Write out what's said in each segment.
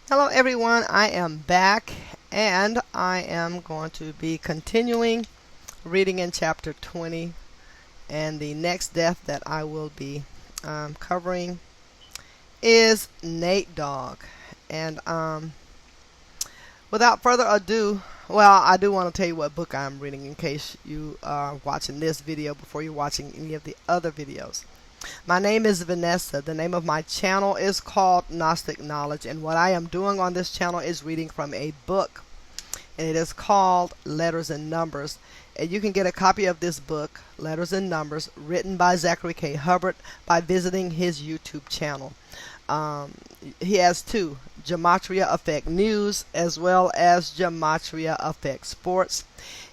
Hello everyone, I am back and I am going to be continuing reading in chapter 20, and the next death that I will be covering is Nate Dogg. And without further ado, well, I do want to tell you what book I'm reading in case you are watching this video before you're watching any of the other videos. My name is Vanessa. The name of my channel is called Gnostic Knowledge, and what I am doing on this channel is reading from a book, and it is called Letters and Numbers. And you can get a copy of this book, Letters and Numbers, written by Zachry Hubbard, by visiting his YouTube channel. He has two, Gematria Affect News as well as Gematria Affect Sports.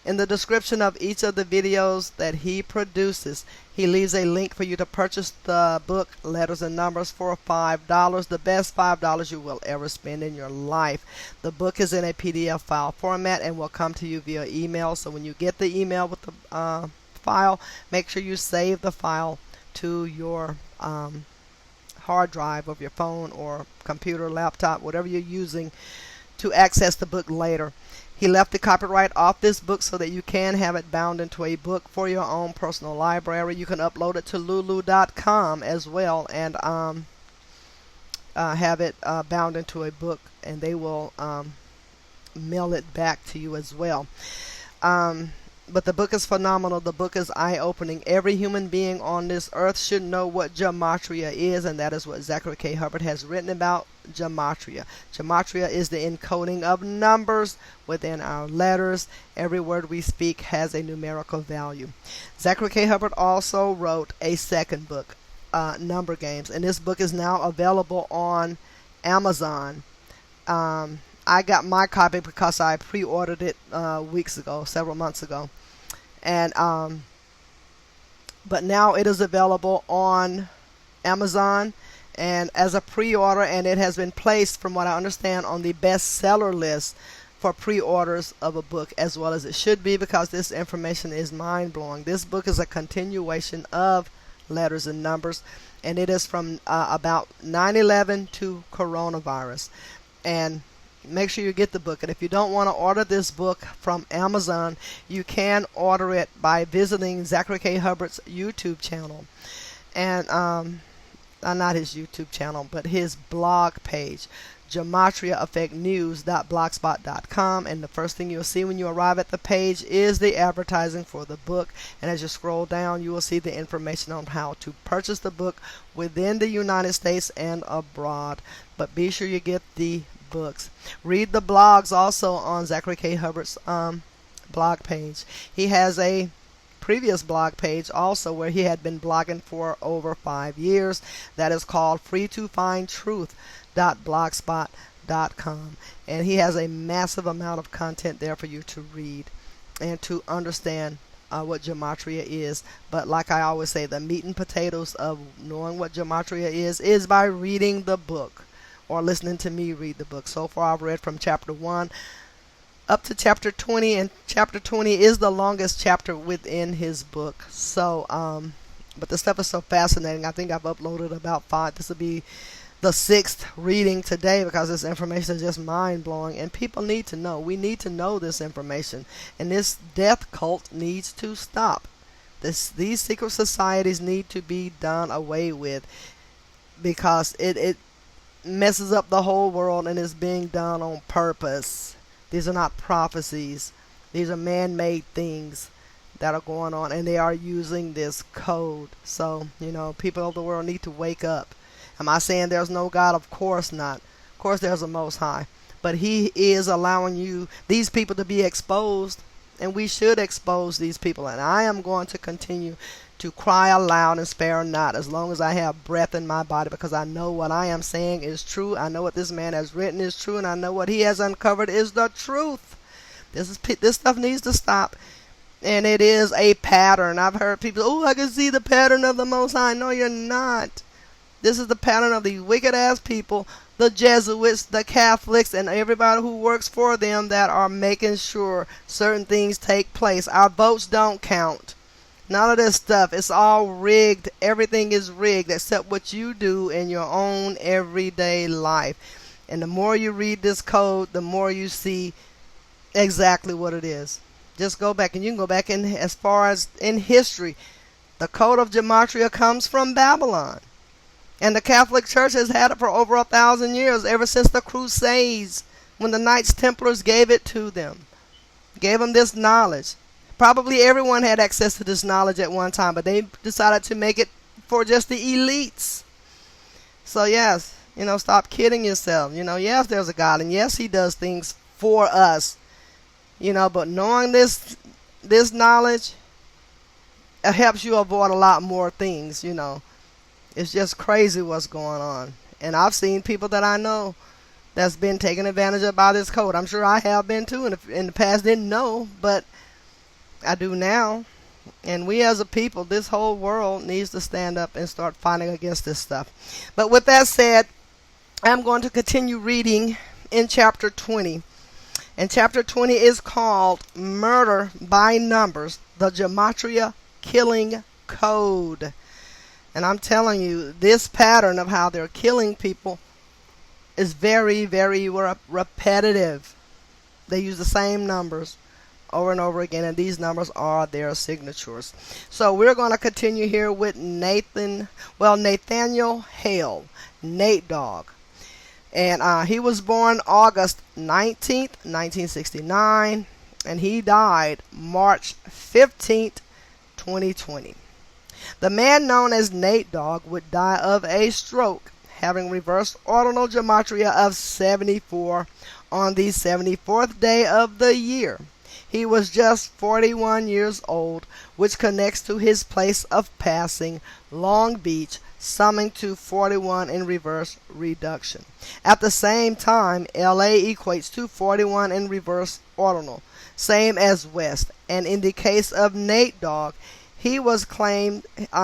In the description of each of the videos that he produces, he leaves a link for you to purchase the book Letters and Numbers for $5, the best $5 you will ever spend in your life. The book is in a PDF file format and will come to you via email. So when you get the email with the file, make sure you save the file to your hard drive of your phone or computer, laptop, whatever you're using to access the book later. He left the copyright off this book so that you can have it bound into a book for your own personal library. You can upload it to lulu.com as well and have it bound into a book, and they will mail it back to you as well. But the book is phenomenal. The book is eye-opening. Every human being on this earth should know what Gematria is, and that is what Zachry Hubbard has written about Gematria. Gematria is the encoding of numbers within our letters. Every word we speak has a numerical value. Zachry Hubbard also wrote a second book, Number Games, and this book is now available on Amazon. I got my copy because I pre-ordered it weeks ago, several months ago, and but now it is available on Amazon and as a pre-order, and it has been placed, from what I understand, on the bestseller list for pre-orders of a book, as well as it should be, because this information is mind-blowing. This book is a continuation of Letters and Numbers, and it is from about 9/11 to coronavirus. And make sure you get the book. And if you don't want to order this book from Amazon, you can order it by visiting Zachry Hubbard's YouTube channel. And not his YouTube channel, but his blog page, gematriaaffectnews.blogspot.com. And the first thing you'll see when you arrive at the page is the advertising for the book. And as you scroll down, you will see the information on how to purchase the book within the United States and abroad. But be sure you get the books. Read the blogs also on Zachry Hubbard's blog page. He has a previous blog page also where he had been blogging for over 5 years. That is called freetofindtruth.blogspot.com, and he has a massive amount of content there for you to read and to understand what Gematria is. But like I always say, the meat and potatoes of knowing what Gematria is by reading the book or listening to me read the book. So far I've read from chapter 1 up to chapter 20, and chapter 20 is the longest chapter within his book. So but the stuff is so fascinating. I think I've uploaded about 5. This will be the 6th reading today because this information is just mind-blowing, and people need to know. We need to know this information, and this death cult needs to stop. These secret societies need to be done away with, because it messes up the whole world and is being done on purpose. These are not prophecies. These are man-made things that are going on, and they are using this code. So, people of the world need to wake up. Am I saying there's no God? Of course not. Of course there's a Most High. But He is allowing these people to be exposed, and we should expose these people. And I am going to continue to cry aloud and spare not as long as I have breath in my body, because I know what I am saying is true. I know what this man has written is true, and I know what he has uncovered is the truth. This stuff needs to stop, and it is a pattern. I've heard people, oh, I can see the pattern of the Most High. No, you're not. This is the pattern of these wicked ass people, the Jesuits, the Catholics, and everybody who works for them, that are making sure certain things take place. Our votes don't count. None of this stuff. It's all rigged. Everything is rigged except what you do in your own everyday life. And the more you read this code, the more you see exactly what it is. Just go back, and you can go back in as far as in history. The code of Gematria comes from Babylon. And the Catholic Church has had it for over 1,000 years, ever since the Crusades, when the Knights Templars gave it to them. Gave them this knowledge. Probably everyone had access to this knowledge at one time, but they decided to make it for just the elites. So yes, stop kidding yourself. Yes, there's a God, and yes, He does things for us. But knowing this knowledge, it helps you avoid a lot more things. It's just crazy what's going on. And I've seen people that I know that's been taken advantage of by this code. I'm sure I have been too. In the past, didn't know, but I do now. And we as a people, this whole world needs to stand up and start fighting against this stuff. But with that said, I'm going to continue reading in chapter 20. And chapter 20 is called Murder by Numbers, the Gematria Killing Code. And I'm telling you, this pattern of how they're killing people is very, very repetitive. They use the same numbers over and over again, and these numbers are their signatures. So we're going to continue here with Nathaniel Hale, Nate Dogg. And he was born August 19th, 1969, and he died March 15th, 2020. The man known as Nate Dogg would die of a stroke, having reversed ordinal gematria of 74 on the 74th day of the year. He was just 41 years old, which connects to his place of passing, Long Beach, summing to 41 in reverse reduction. At the same time, LA equates to 41 in reverse ordinal, same as West. And in the case of Nate Dogg, he claimed the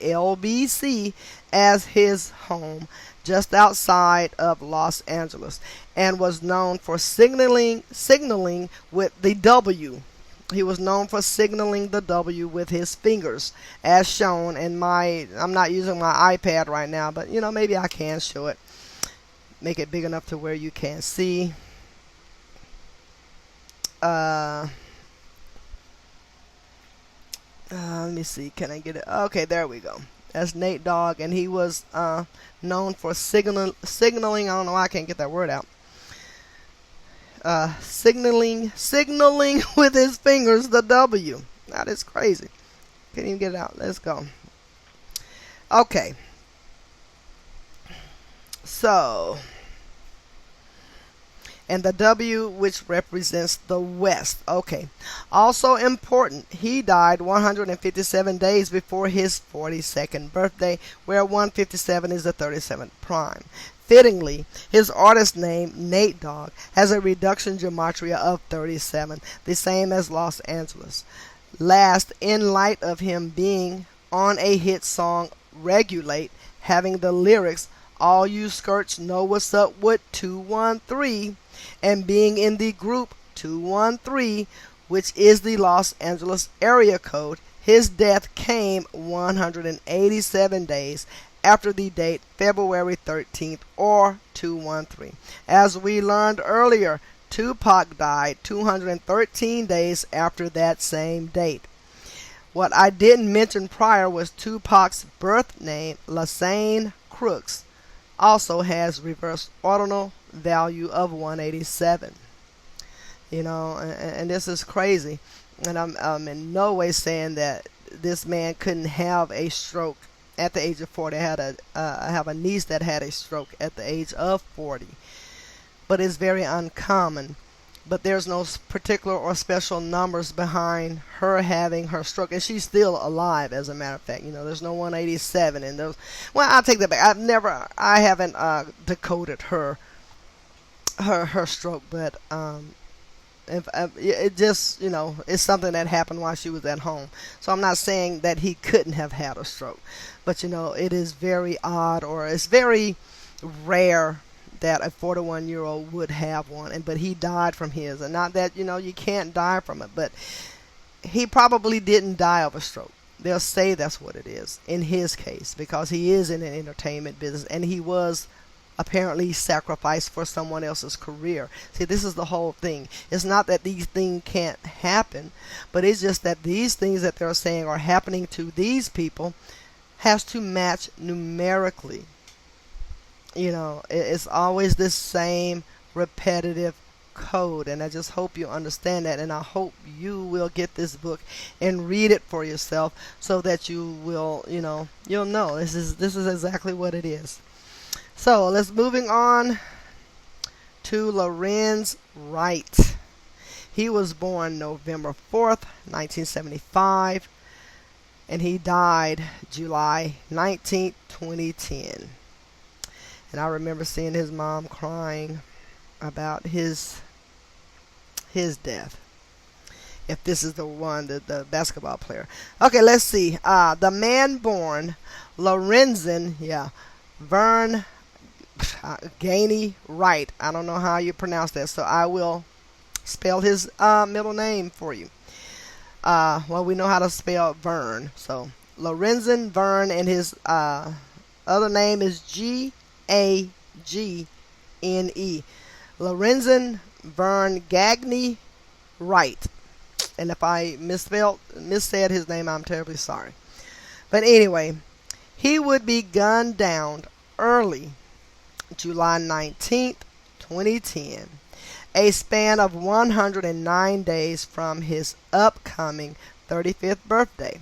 LBC as his home, just outside of Los Angeles, and was known for signaling with the W. He was known for signaling the W with his fingers, as shown in I'm not using my iPad right now, but maybe I can show it. Make it big enough to where you can see. Let me see, can I get it? Okay, there we go. That's Nate Dogg, and he was known for signaling. I don't know why I can't get that word out. Signaling with his fingers the W. That is crazy. Can't even get it out. Let's go. Okay. So, and the W, which represents the West. Okay. Also important, he died 157 days before his 42nd birthday, where 157 is the 37th prime. Fittingly, his artist name, Nate Dogg, has a reduction gematria of 37, the same as Los Angeles. Last, in light of him being on a hit song, Regulate, having the lyrics, "All you skirts know what's up with 213, and being in the group 213, which is the Los Angeles area code, his death came 187 days after the date February 13th or 213. As we learned earlier, Tupac died 213 days after that same date. What I didn't mention prior was Tupac's birth name, Lassane Crooks, also has reverse ordinal value of 187. And this is crazy. And I'm in no way saying that this man couldn't have a stroke at the age of 40. I have a niece that had a stroke at the age of 40. But it's very uncommon. But there's no particular or special numbers behind her having her stroke, and she's still alive, as a matter of fact. There's no 187 in those. Well, I'll take that back. I haven't decoded her stroke, but it just, it's something that happened while she was at home. So I'm not saying that he couldn't have had a stroke, but it is very odd, or it's very rare that a 41-year-old would have one, but he died from his. And not that you can't die from it, but he probably didn't die of a stroke. they'll say that's what it is in his case, because he is in an entertainment business and he was apparently sacrificed for someone else's career. See, this is the whole thing. It's not that these things can't happen, but it's just that these things that they're saying are happening to these people has to match numerically. It's always this same repetitive code, and I just hope you understand that, and I hope you will get this book and read it for yourself so that you will, you'll know this is exactly what it is. So let's moving on to Lorenz Wright. He was born November 4th, 1975, and he died July 19th, 2010. And I remember seeing his mom crying about his death. If this is the one, the basketball player. Okay, let's see. The man born Lorenzen, Vern Gainey Wright. I don't know how you pronounce that, so I will spell his middle name for you. Well, we know how to spell Vern. So Lorenzen Vern, and his other name is Gagne. Lorenzen Vern Gagne Wright. And if I missaid his name, I'm terribly sorry. But anyway, he would be gunned down early July 19th, 2010, a span of 109 days from his upcoming 35th birthday.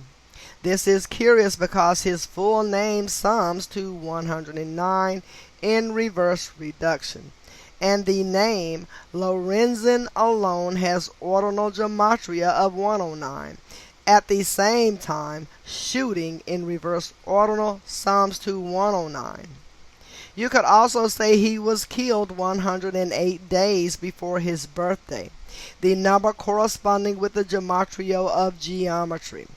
This is curious because his full name sums to 109 in reverse reduction, and the name Lorenzen alone has ordinal gematria of 109. At the same time, shooting in reverse ordinal sums to 109. You could also say he was killed 108 days before his birthday, the number corresponding with the gematria of geometry.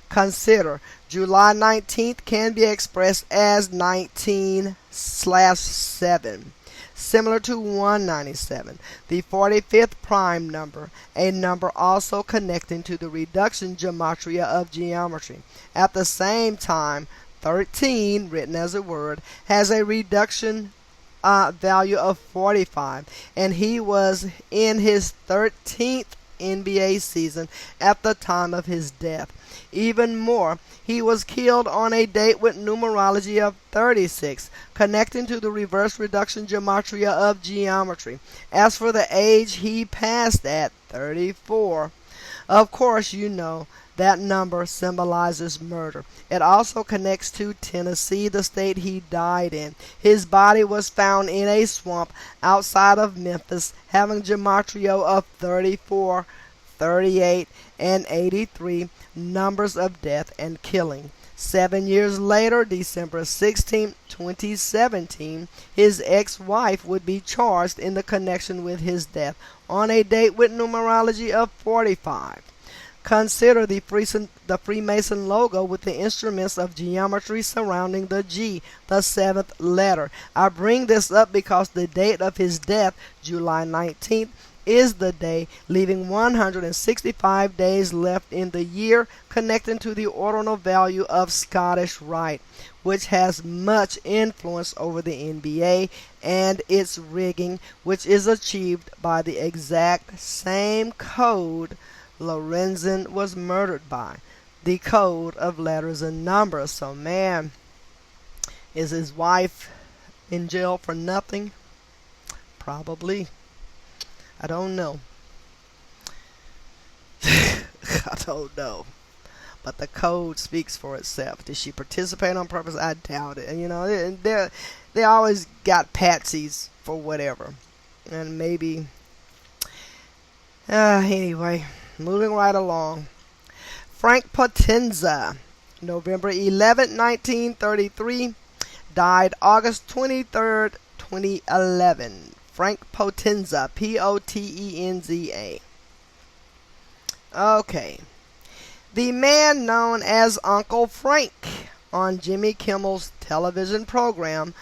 Consider July 19th can be expressed as 19/7, similar to 197, the 45th prime number, a number also connecting to the reduction gematria of geometry. At the same time, 13, written as a word, has a reduction value of 45, and he was in his 13th NBA season at the time of his death. Even more, he was killed on a date with numerology of 36, connecting to the reverse reduction gematria of geometry. As for the age he passed at, 34, of course you know that number symbolizes murder. It also connects to Tennessee, the state he died in. His body was found in a swamp outside of Memphis, having gematria of 34, 38, and 83, numbers of death and killing. 7 years later, December 16, 2017, his ex-wife would be charged in the connection with his death on a date with numerology of 45. Consider the Freemason logo with the instruments of geometry surrounding the G, the seventh letter. I bring this up because the date of his death, July 19th, is the day, leaving 165 days left in the year, connecting to the ordinal value of Scottish Rite, which has much influence over the NBA and its rigging, which is achieved by the exact same code Lorenzen was murdered by, the code of letters and numbers. So man, is his wife in jail for nothing? Probably. I don't know. I don't know. But the code speaks for itself. Did she participate on purpose? I doubt it. And they always got patsies for whatever. And maybe anyway, moving right along. Frank Potenza, November 11, 1933, died August 23rd, 2011. Frank Potenza, Potenza. Okay. The man known as Uncle Frank on Jimmy Kimmel's television program,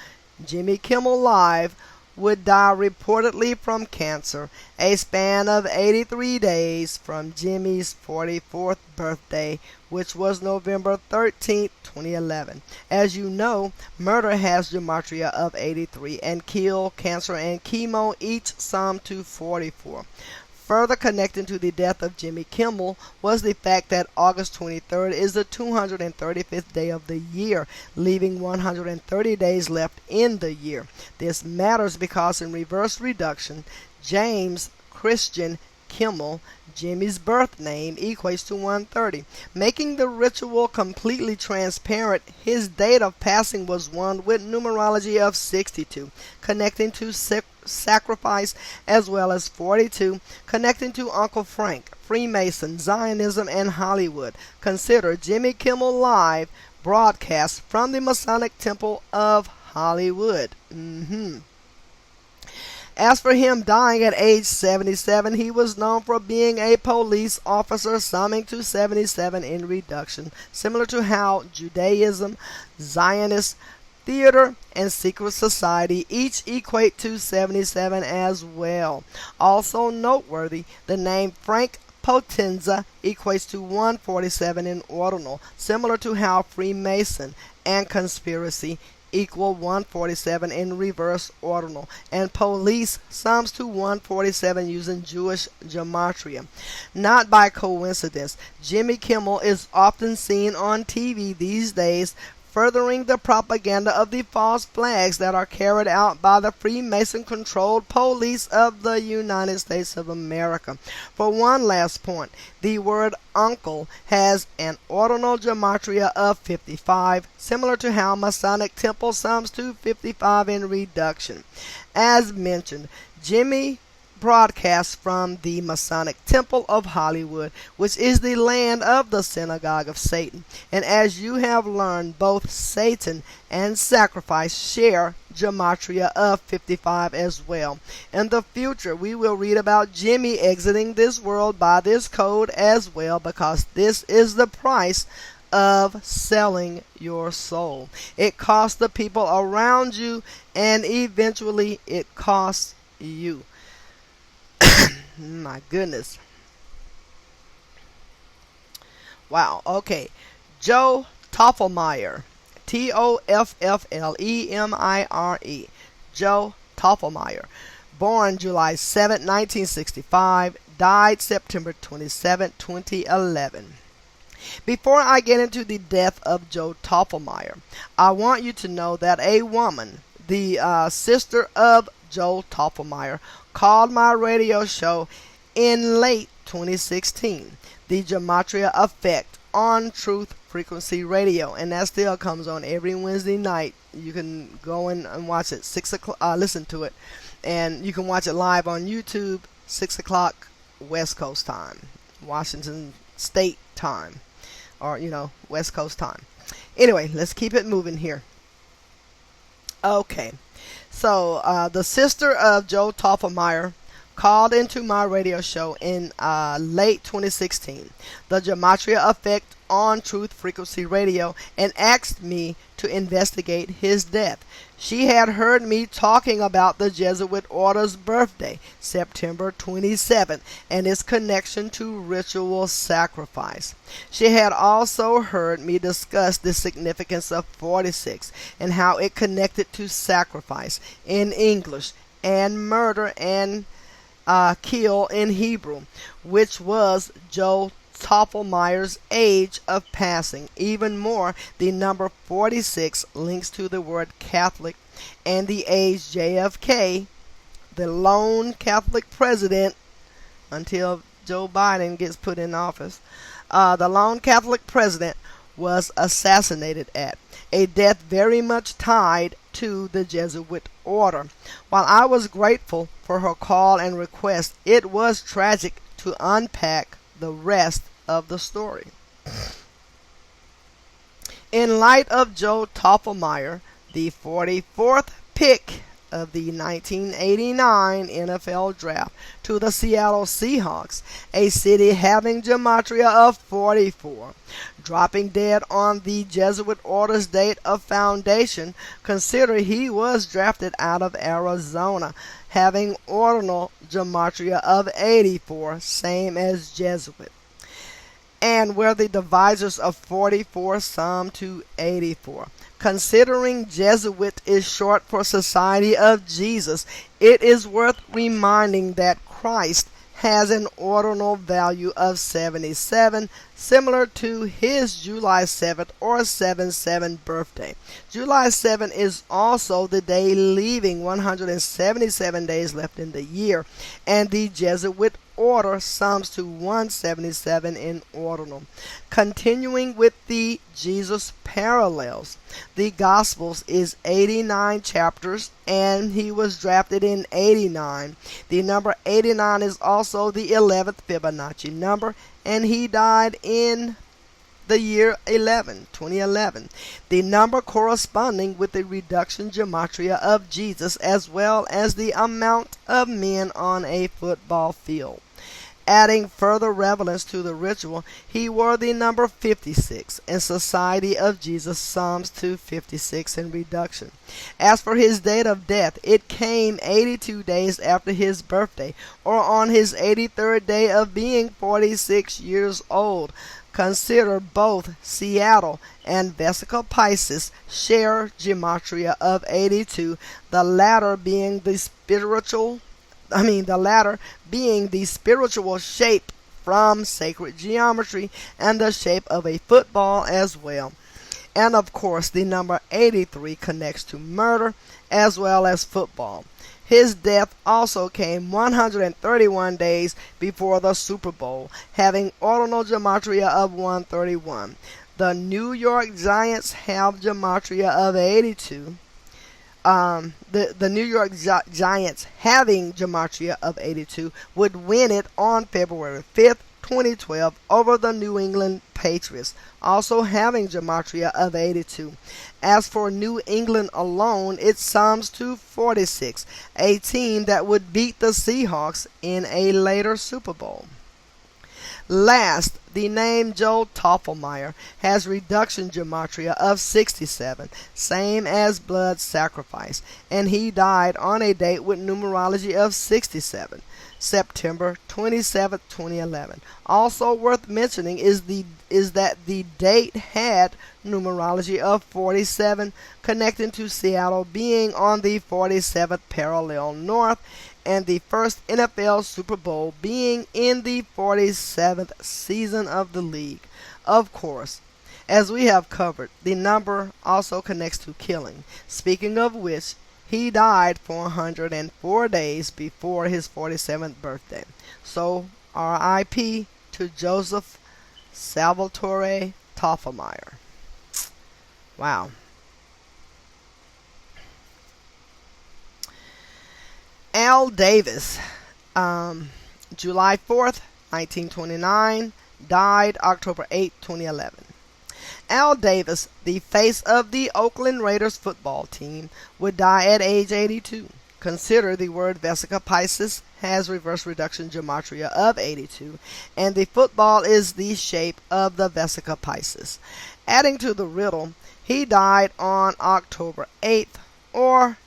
Jimmy Kimmel Live, would die reportedly from cancer, a span of 83 days from Jimmy's 44th birthday, which was November 13th, 2011. As you know, murder has gematria of 83, and kill, cancer, and chemo each sum to 44. Further connecting to the death of Jimmy Kimmel was the fact that August 23rd is the 235th day of the year, leaving 130 days left in the year. This matters because in reverse reduction, James Christian Kimmel, Jimmy's birth name, equates to 130. Making the ritual completely transparent, his date of passing was one with numerology of 62, connecting to sacrifice, as well as 42, connecting to Uncle Frank, Freemason, Zionism, and Hollywood. Consider Jimmy Kimmel Live broadcast from the Masonic Temple of Hollywood. As for him dying at age 77, he was known for being a police officer, summing to 77 in reduction, similar to how Judaism, Zionist, theater, and secret society each equate to 77 as well. Also noteworthy, the name Frank Potenza equates to 147 in ordinal, similar to how Freemason and conspiracy equal 147 in reverse ordinal, and police sums to 147 using Jewish gematria. Not by coincidence, Jimmy Kimmel is often seen on TV these days furthering the propaganda of the false flags that are carried out by the Freemason-controlled police of the United States of America. For one last point, the word uncle has an ordinal gematria of 55, similar to how Masonic Temple sums to 55 in reduction. As mentioned, Jimmy broadcasts from the Masonic Temple of Hollywood, which is the land of the synagogue of Satan. And as you have learned, both Satan and sacrifice share gematria of 55 as well. In the future, we will read about Jimmy exiting this world by this code as well, because this is the price of selling your soul. It costs the people around you, and eventually it costs you. My goodness. Wow. Okay. Joe Toffelmeyer. Tofflemire. Joe Toffelmeyer. Born July 7, 1965. Died September 27, 2011. Before I get into the death of Joe Toffelmeyer, I want you to know that a woman, the sister of Joe Toffelmeyer, called my radio show in late 2016, The Gematria Effect, on Truth Frequency Radio, and that still comes on every Wednesday night. You can go in and watch it 6 o'clock, listen to it, and you can watch it live on YouTube 6 o'clock West Coast time, Washington State time, or West Coast time. Anyway, let's keep it moving here. Okay. So, the sister of Joe Toffelmeyer called into my radio show in late 2016, The Gematria Effect, on Truth Frequency Radio, and asked me to investigate his death. She had heard me talking about the Jesuit order's birthday, September 27th, and its connection to ritual sacrifice. She had also heard me discuss the significance of 46 and how it connected to sacrifice in English and murder and kill in Hebrew, which was Joe Toffelmeyer's age of passing. Even more, the number 46 links to the word Catholic, and the age JFK, the lone Catholic president until Joe Biden gets put in office, the lone Catholic president was assassinated at, a death very much tied to the Jesuit order. While I was grateful for her call and request, it was tragic to unpack the rest of the story. In light of Joe Toffelmeyer, the 44th pick of the 1989 NFL Draft to the Seattle Seahawks, a city having gematria of 44. Dropping dead on the Jesuit order's date of foundation, consider he was drafted out of Arizona, having ordinal gematria of 84, same as Jesuit, and where the divisors of 44 sum to 84. Considering Jesuit is short for Society of Jesus, it is worth reminding that Christ has an ordinal value of 77, similar to his July 7th or 7/7 birthday. July 7 is also the day leaving 177 days left in the year, and the Jesuit order sums to 177 in ordinal. Continuing with the Jesus parallels, the Gospels is 89 chapters, and he was drafted in 89. The number 89 is also the 11th Fibonacci number, and he died in the year 2011. The number corresponding with the reduction gematria of Jesus, as well as the amount of men on a football field. Adding further relevance to the ritual, he wore the number 56, and Society of Jesus sums to 56 in reduction. As for his date of death, it came 82 days after his birthday, or on his 83rd day of being 46 years old. Consider both Seattle and Vesica Pisces share gematria of 82, the latter being the spiritual shape from sacred geometry, and the shape of a football as well. And of course, the number 83 connects to murder as well as football. His death also came 131 days before the Super Bowl, having ordinal gematria of 131. The New York Giants have gematria of 82. The New York Giants, having gematria of 82, would win it on February 5th, 2012 over the New England Patriots, also having gematria of 82. As for New England alone, it sums to 46, a team that would beat the Seahawks in a later Super Bowl. Last, the name Joe Toffelmeyer has reduction gematria of 67, same as blood sacrifice, and he died on a date with numerology of 67, September 27, 2011. Also worth mentioning is that the date had numerology of 47, connecting to Seattle being on the 47th parallel north, and the first NFL Super Bowl being in the 47th season of the league. Of course, as we have covered, the number also connects to killing, speaking of which, he died 404 days before his 47th birthday. So, R.I.P. to Joseph Salvatore Toffelmeyer. Wow. Al Davis, July 4th, 1929, died October 8, 2011. Al Davis, the face of the Oakland Raiders football team, would die at age 82. Consider the word Vesica Pisces has reverse reduction gematria of 82, and the football is the shape of the Vesica Pisces. Adding to the riddle, he died on October 8th, or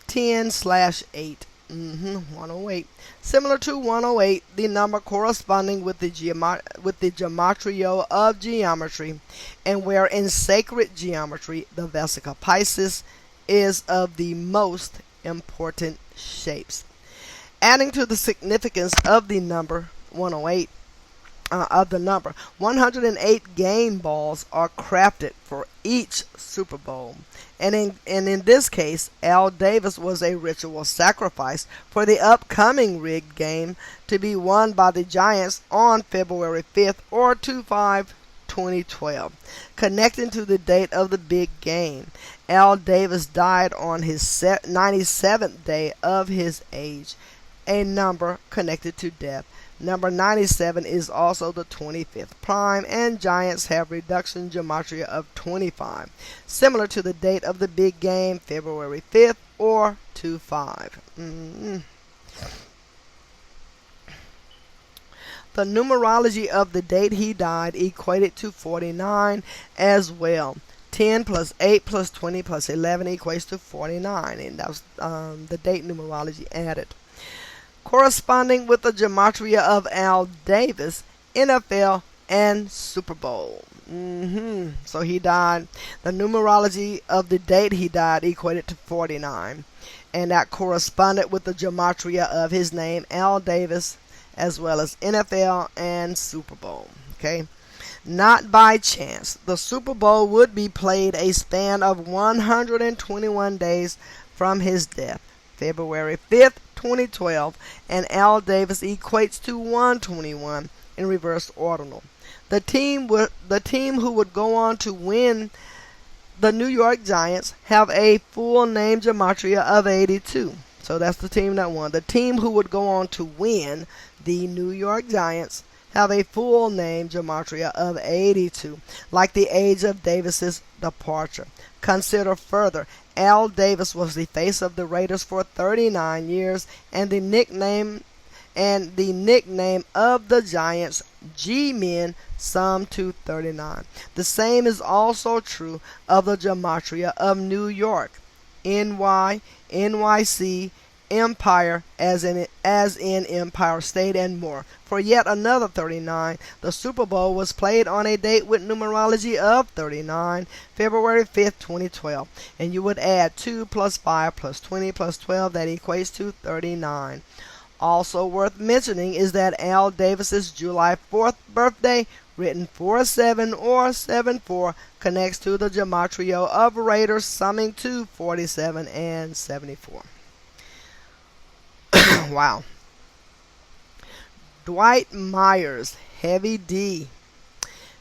10/8. 108. Similar to 108, the number corresponding with the gematria of geometry, and where in sacred geometry the Vesica Pisces is of the most important shapes. Adding to the significance of the number 108, 108 game balls are crafted for each Super Bowl. And in this case, Al Davis was a ritual sacrifice for the upcoming rigged game to be won by the Giants on February 5th or 2/5/2012. Connecting to the date of the big game, Al Davis died on his 97th day of his age, a number connected to death, Number 97 is also the 25th prime, and Giants have reduction gematria of 25, similar to the date of the big game, February 5th or 2-5. The numerology of the date he died equated to 49 as well. 10 plus 8 plus 20 plus 11 equates to 49, and that was the date numerology added. Corresponding with the gematria of Al Davis, NFL, and Super Bowl. So he died. The numerology of the date he died equated to 49, and that corresponded with the gematria of his name, Al Davis, as well as NFL and Super Bowl. Okay. Not by chance, the Super Bowl would be played a span of 121 days from his death, February 5th, 2012, and Al Davis equates to 121 in reverse ordinal. The team who would go on to win, the New York Giants, have a full name gematria of 82. So that's the team that won. The team who would go on to win, the New York Giants, have a full name gematria of 82, like the age of Davis's departure. Consider further, Al Davis was the face of the Raiders for 39 years, and the nickname of the Giants, G-Men, summed to 39. The same is also true of the gematria of New York, NY, NYC, Empire, as in Empire State, and more. For yet another 39, the Super Bowl was played on a date with numerology of 39, February 5th, 2012. And you would add 2 plus 5 plus 20 plus 12, that equates to 39. Also worth mentioning is that Al Davis's July 4th birthday, written 4-7 or 7-4, connects to the gematria of Raiders, summing to 47 and 74. Wow. Dwight Myers, Heavy D,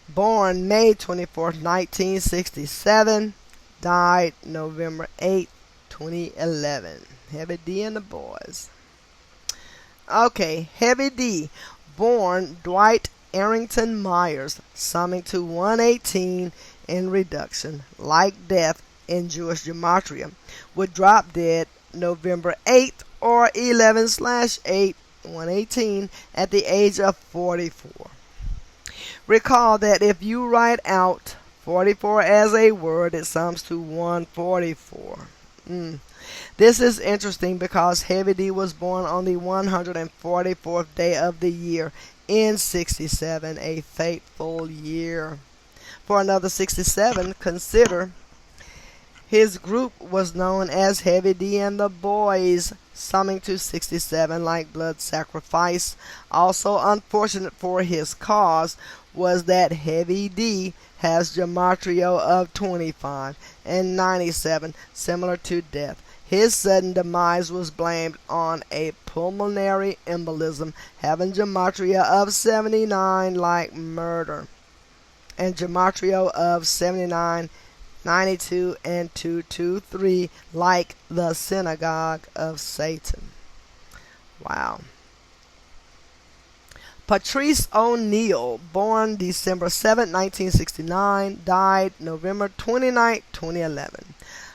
born May 24, 1967, died November 8, 2011. Heavy D and the boys. Okay, Heavy D, born Dwight Arrington Myers, summing to 118 in reduction, like death in Jewish gematria, would drop dead November 8th or 11/8, 118, at the age of 44. Recall that if you write out 44 as a word, it sums to 144. This is interesting because Heavy D was born on the 144th day of the year in 67, a fateful year. For another 67, consider his group was known as Heavy D and the Boys, summing to 67, like Blood Sacrifice. Also unfortunate for his cause was that Heavy D has gematria of 25 and 97, similar to death. His sudden demise was blamed on a pulmonary embolism, having gematria of 79, like murder, and gematria of 79, 92, and 223, like the synagogue of Satan. Wow. Patrice O'Neal, born December 7, 1969, died November 29, 2011.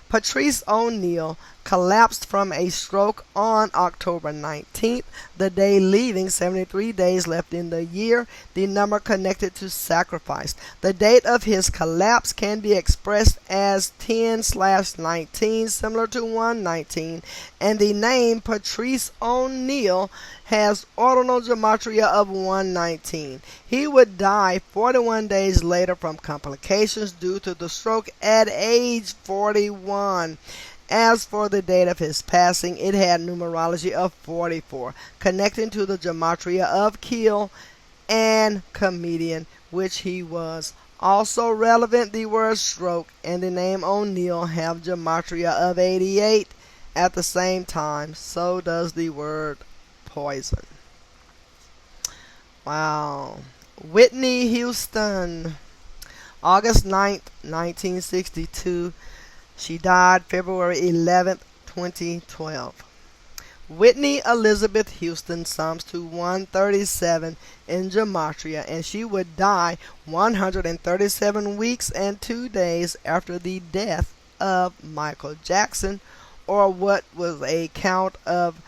Patrice O'Neal collapsed from a stroke on October 19th, the day leaving 73 days left in the year, the number connected to sacrifice. The date of his collapse can be expressed as 10/19, similar to 119, and the name Patrice O'Neal has ordinal gematria of 119. He would die 41 days later from complications due to the stroke at age 41. As for the date of his passing, it had numerology of 44, connecting to the gematria of kill and comedian, which he was. Also relevant, the word stroke and the name O'Neal have gematria of 88 at the same time. So does the word poison. Wow. Whitney Houston, August 9th, 1962. She died February 11th, 2012. Whitney Elizabeth Houston sums to 137 in Gematria, and she would die 137 weeks and 2 days after the death of Michael Jackson, or what was a count of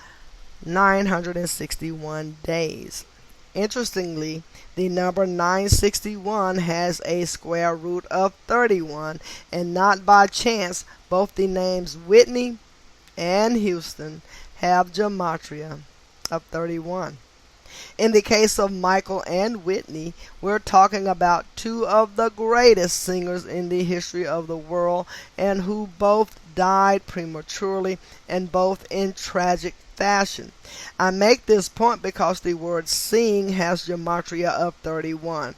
961 days. Interestingly, the number 961 has a square root of 31, and not by chance, both the names Whitney and Houston have gematria of 31. In the case of Michael and Whitney, we're talking about two of the greatest singers in the history of the world, and who both died prematurely and both in tragic fashion. I make this point because the word sing has gematria of 31.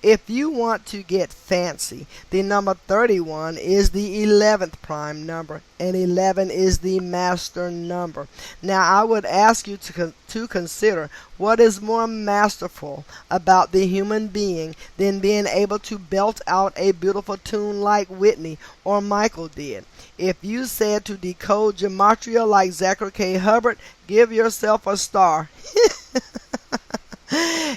If you want to get fancy, the number 31 is the 11th prime number, and 11 is the master number. Now, I would ask you to consider what is more masterful about the human being than being able to belt out a beautiful tune like Whitney or Michael did. If you said to decode gematria like Zachry Hubbard, give yourself a star.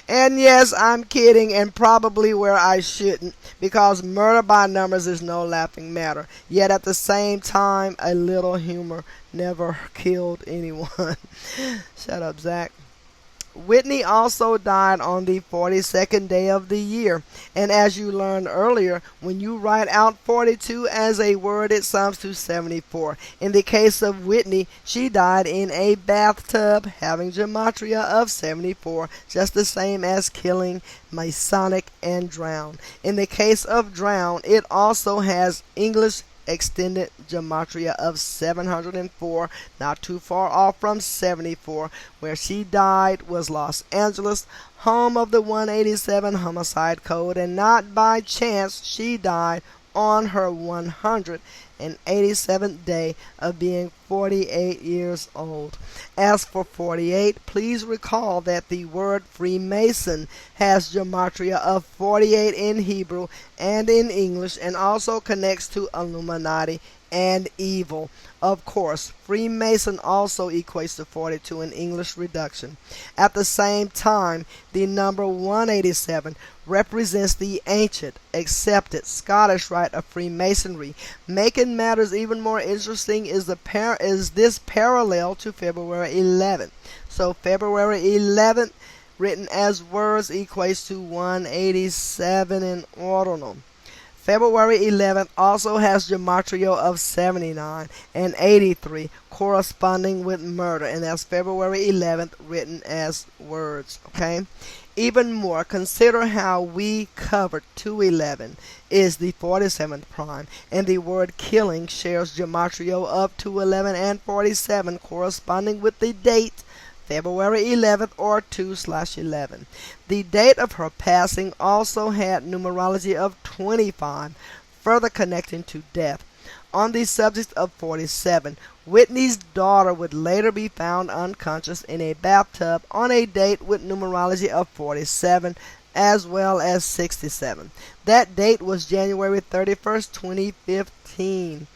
And yes, I'm kidding, and probably where I shouldn't, because murder by numbers is no laughing matter. Yet at the same time, a little humor never killed anyone. Shut up, Zach. Whitney also died on the 42nd day of the year, and as you learned earlier, when you write out 42 as a word, it sums to 74. In the case of Whitney, she died in a bathtub, having gematria of 74, just the same as killing, Masonic, and drown. In the case of drown, it also has English extended gematria of 704, not too far off from 74. Where she died was Los Angeles, home of the 187 homicide code, and not by chance she died on her 187th day of being 48 years old. As for 48, please recall that the word Freemason has gematria of 48 in Hebrew and in English, and also connects to Illuminati and evil. Of course, Freemason also equates to 42 in English reduction. At the same time, the number 187 represents the ancient, accepted Scottish rite of Freemasonry. Making matters even more interesting is this parallel to February 11th. So February 11th, written as words, equates to 187 in ordinal. February 11th also has gematria of 79 and 83, corresponding with murder, and that's February 11th written as words. Okay. Even more, consider how we covered 211 is the 47th prime, and the word killing shares gematria of 211 and 47, corresponding with the date February 11th or 2/11. The date of her passing also had numerology of 25, further connecting to death. On the subject of 47, Whitney's daughter would later be found unconscious in a bathtub on a date with numerology of 47 as well as 67. That date was January 31st, 2015.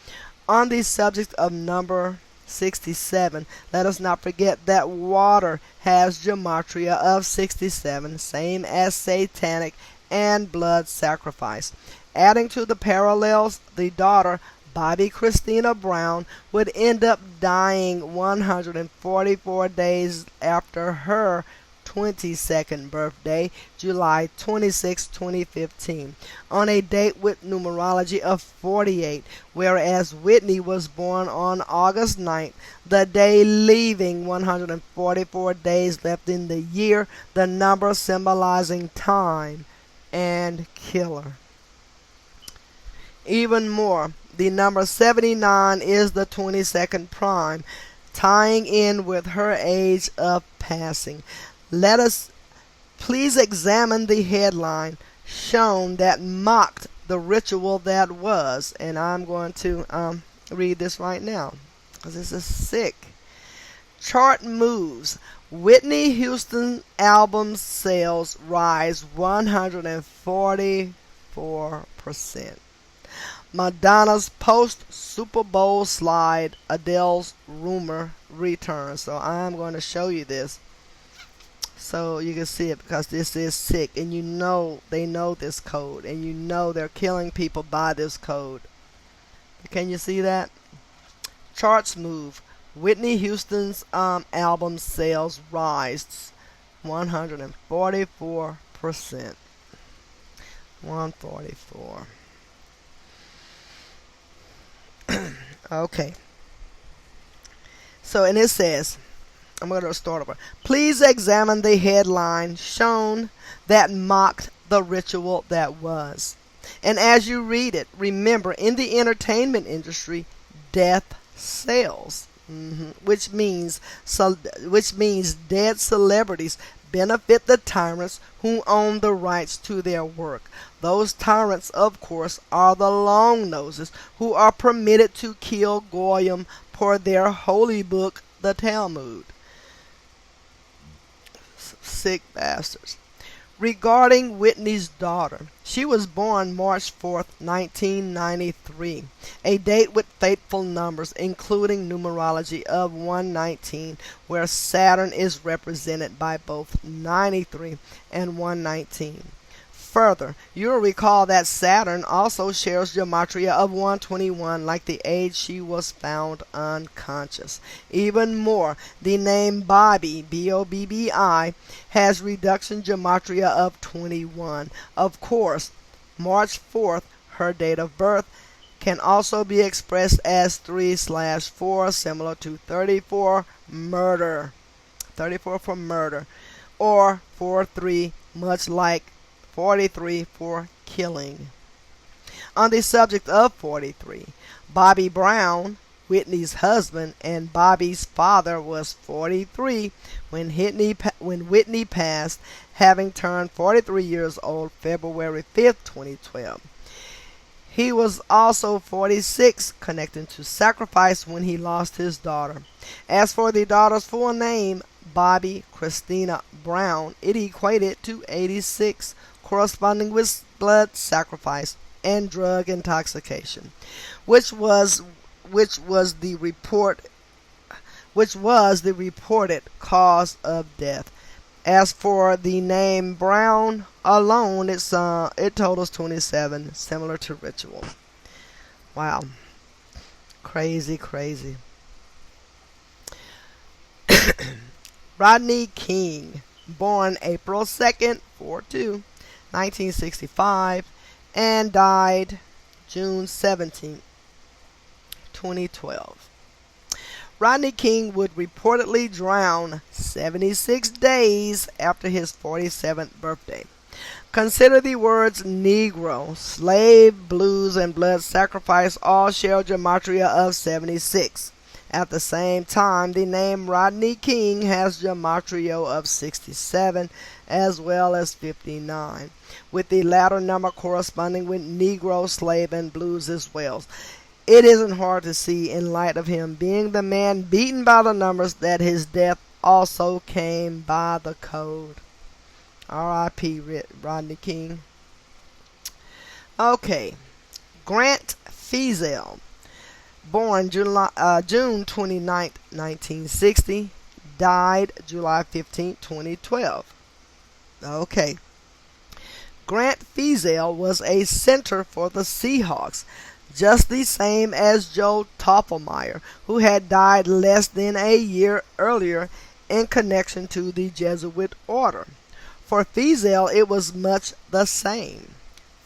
On the subject of number 67, let us not forget that water has gematria of 67, same as satanic and blood sacrifice. Adding to the parallels, the daughter, Bobby Christina Brown, would end up dying 144 days after her 22nd birthday, July 26, 2015, on a date with numerology of 48, whereas Whitney was born on August 9th, the day leaving 144 days left in the year, the number symbolizing time and killer. Even more, the number 79 is the 22nd prime, tying in with her age of passing. Let us please examine the headline shown that mocked the ritual that was. And I'm going to read this right now because this is sick. Chart moves. Whitney Houston album sales rise 144%. Madonna's post-Super Bowl slide, Adele's rumor returns. So I'm going to show you this so you can see it, because this is sick, and you know they know this code, and you know they're killing people by this code. Can you see that? Charts move. Whitney Houston's album sales rise 144%. 144. Okay. So, and it says, I'm going to start over. Please examine the headline shown that mocked the ritual that was. And as you read it, remember, in the entertainment industry, death sells. Which means dead celebrities benefit the tyrants who own the rights to their work. Those tyrants, of course, are the long noses, who are permitted to kill Goyim per their holy book, the Talmud. Sick bastards. Regarding Whitney's daughter, she was born March 4th, 1993, a date with fateful numbers, including numerology of 119, where Saturn is represented by both 93 and 119. Further, you'll recall that Saturn also shares gematria of 121, like the age she was found unconscious. Even more, the name Bobby, B-O-B-B-I, has reduction gematria of 21. Of course, March 4th, her date of birth, can also be expressed as 3/4, similar to 34 murder. 34 for murder. Or 43, much like 43 for killing. On the subject of 43, Bobby Brown, Whitney's husband and Bobby's father, was 43 when Whitney passed, having turned 43 years old February 5th, 2012. He was also 46, connecting to sacrifice, when he lost his daughter. As for the daughter's full name, Bobby Christina Brown, it equated to 86, corresponding with blood sacrifice and drug intoxication, which was the reported cause of death. As for the name Brown alone, it totals 27, similar to ritual. Wow, crazy. Rodney King, born April 2nd, 1965, and died June 17, 2012. Rodney King would reportedly drown 76 days after his 47th birthday. Consider the words Negro, slave, blues, and blood sacrifice all share gematria of 76. At the same time, the name Rodney King has gematria of 67 as well as 59, with the latter number corresponding with Negro, slave, and blues as well. It isn't hard to see, in light of him being the man beaten by the numbers, that his death also came by the code. R.I.P. Rodney King. Okay. Grant Feazell, born June 29, 1960, died July 15, 2012. Okay. Grant Feazell was a center for the Seahawks, just the same as Joe Toppelmeyer, who had died less than a year earlier in connection to the Jesuit order. For Feazell, it was much the same.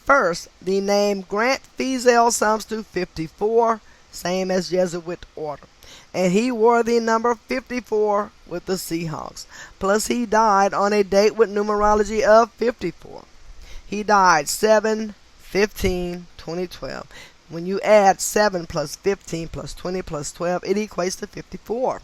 First, the name Grant Feazell sums to 54, same as Jesuit order, and he wore the number 54 with the Seahawks. Plus, he died on a date with numerology of 54. He died 7/15/2012. When you add 7 plus 15 plus 20 plus 12, it equates to 54.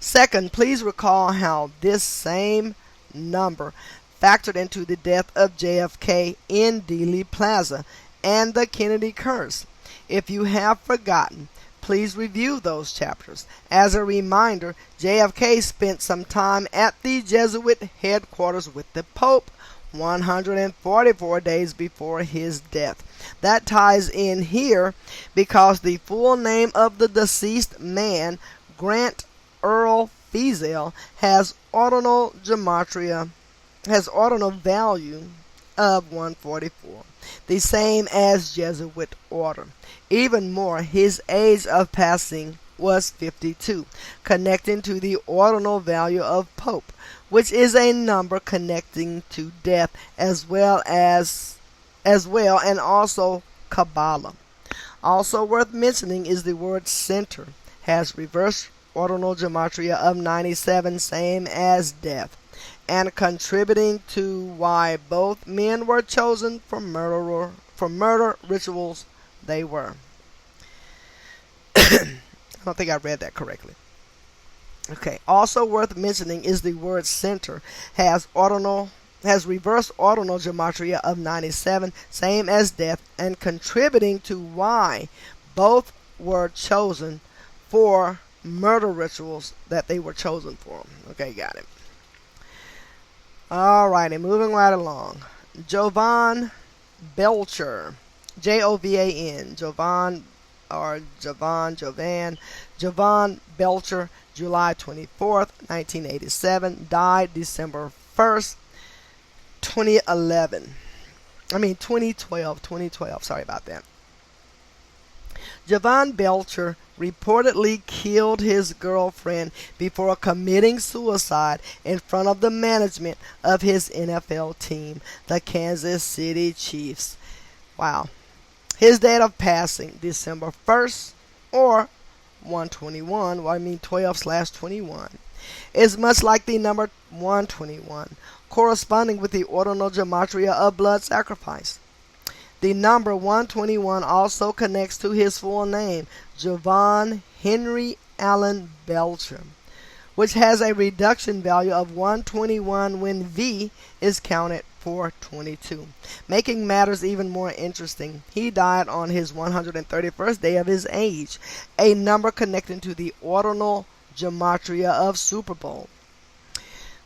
Second, please recall how this same number factored into the death of JFK in Dealey Plaza and the Kennedy curse. If you have forgotten, please review those chapters. As a reminder, JFK spent some time at the Jesuit headquarters with the Pope 144 days before his death. That ties in here because the full name of the deceased man, Grant Earl Feazell, has ordinal gematria, has ordinal value of 144, the same as Jesuit order. Even more, his age of passing was 52, connecting to the ordinal value of Pope, which is a number connecting to death as well, and also Kabbalah. Also worth mentioning is the word center has reverse ordinal gematria of 97, same as death, and contributing to why both men were chosen for murder rituals they were. I don't think I read that correctly. Okay. Also worth mentioning is the word center has reverse ordinal gematria of 97, same as death, and contributing to why both were chosen for murder rituals that they were chosen for. Okay, got it. Alrighty, moving right along. Jovan Belcher, Jovan, Jovan Belcher, July 24th, 1987, died December 1st, 2012, sorry about that. Jovan Belcher reportedly killed his girlfriend before committing suicide in front of the management of his NFL team, the Kansas City Chiefs. Wow. His date of passing, December 1st, or 121, 12/21, is much like the number 121, corresponding with the ordinal gematria of blood sacrifice. The number 121 also connects to his full name, Jovan Henry Allen Belcher, which has a reduction value of 121 when V is counted for 22. Making matters even more interesting, he died on his 131st day of his age, a number connecting to the ordinal gematria of Super Bowl.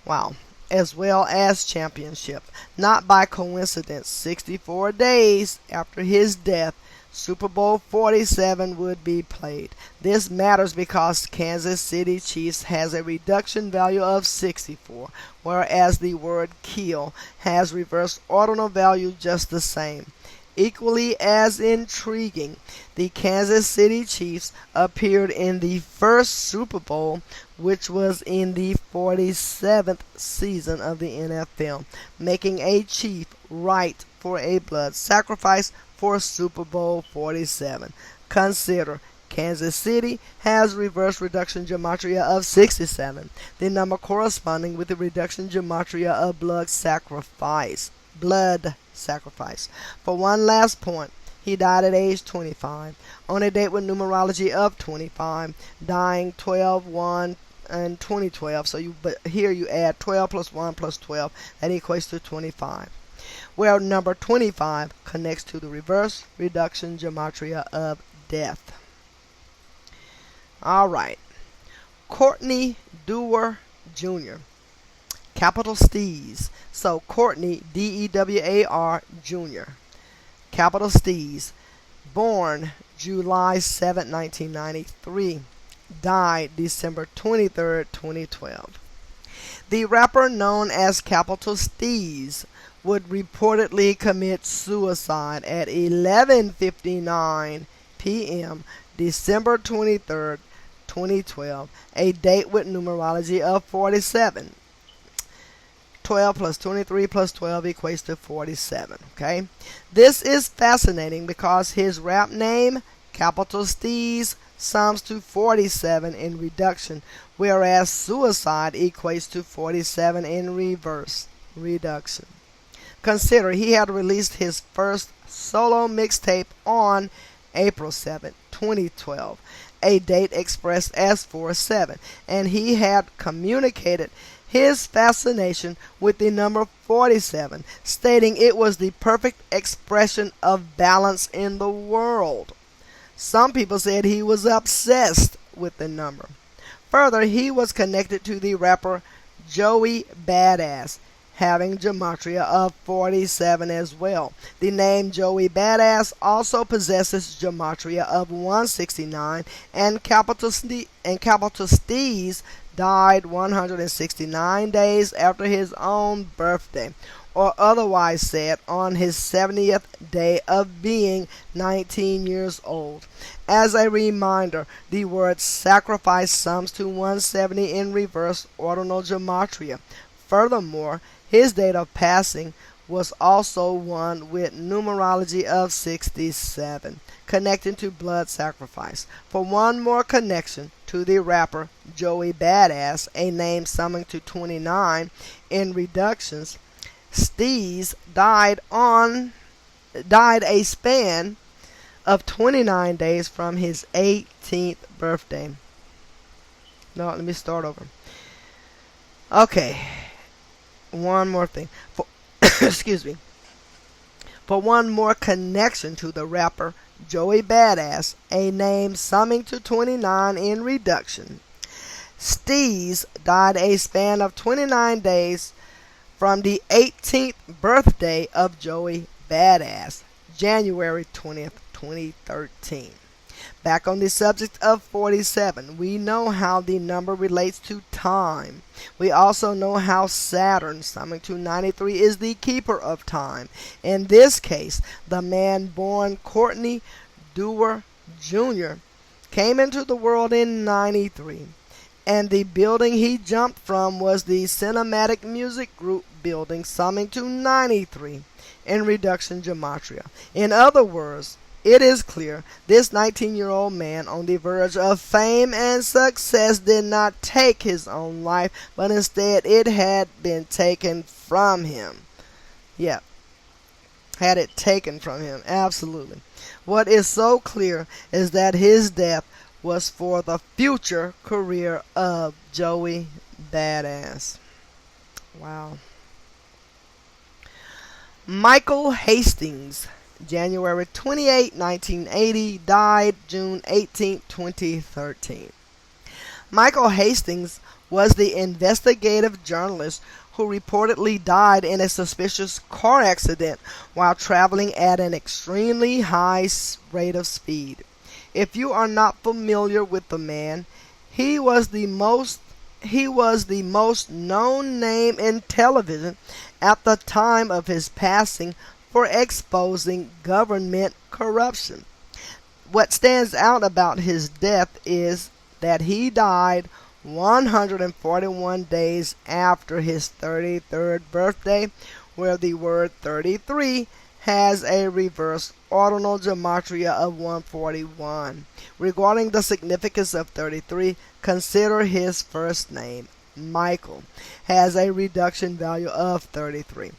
Wow. As well as championship. Not by coincidence, 64 days after his death, Super Bowl 47 would be played. This matters because Kansas City Chiefs has a reduction value of 64, whereas the word kill has reverse ordinal value just the same. Equally as intriguing, the Kansas City Chiefs appeared in the first Super Bowl, which was in the 47th season of the NFL, making a chief right for a blood sacrifice for Super Bowl 47. Consider Kansas City has reverse reduction gematria of 67, the number corresponding with the reduction gematria of blood sacrifice. For one last point, he died at age 25, on a date with numerology of 25, dying 12/1 and 2012. But here you add 12 plus 1 plus 12, that equates to 25. Where number 25 connects to the reverse reduction gematria of death. All right, Courtney Dewar Jr., capital Steez. So Courtney, Dewar Jr., capital Steez, born July 7, 1993, died December 23, 2012. The rapper known as Capital Steez would reportedly commit suicide at 11:59 p.m. December 23, 2012, a date with numerology of 47. 12 plus 23 plus 12 equates to 47. Okay, this is fascinating because his rap name, Capital Steez, sums to 47 in reduction, whereas suicide equates to 47 in reverse reduction. Consider he had released his first solo mixtape on April 7, 2012, a date expressed as 47, and he had communicated his fascination with the number 47, stating it was the perfect expression of balance in the world. Some people said he was obsessed with the number. Further, he was connected to the rapper Joey Badass, having gematria of 47 as well. The name Joey Badass also possesses gematria of 169, and capital Steez died 169 days after his own birthday, or otherwise said, on his 70th day of being 19 years old. As a reminder, the word sacrifice sums to 170 in reverse ordinal gematria. Furthermore, his date of passing was also one with numerology of 67, connecting to blood sacrifice. For one more connection to the rapper Joey Badass, a name summing to 29 in reductions, Steez died a span of 29 days from his 18th birthday. No, let me start over. Okay, one more thing. Excuse me. For one more connection to the rapper Joey Badass, a name summing to 29 in reduction, Steez died a span of 29 days from the 18th birthday of Joey Badass, January 20th, 2013. Back on the subject of 47, we know how the number relates to time. We also know how Saturn, summing to 93, is the keeper of time. In this case, the man born Courtney Dewar Jr. came into the world in 93, and the building he jumped from was the Cinematic Music Group building, summing to 93 in reduction gematria. In other words, it is clear this 19-year-old man on the verge of fame and success did not take his own life, but instead it had been taken from him. Yeah, had it taken from him, absolutely. What is so clear is that his death was for the future career of Joey Badass. Wow. Michael Hastings, January 28, 1980, died June 18, 2013. Michael Hastings was the investigative journalist who reportedly died in a suspicious car accident while traveling at an extremely high rate of speed. If you are not familiar with the man, he was the most known name in television at the time of his passing for exposing government corruption. What stands out about his death is that he died 141 days after his 33rd birthday, where the word 33 has a reverse ordinal gematria of 141. Regarding the significance of 33, consider his first name, Michael, has a reduction value of 33.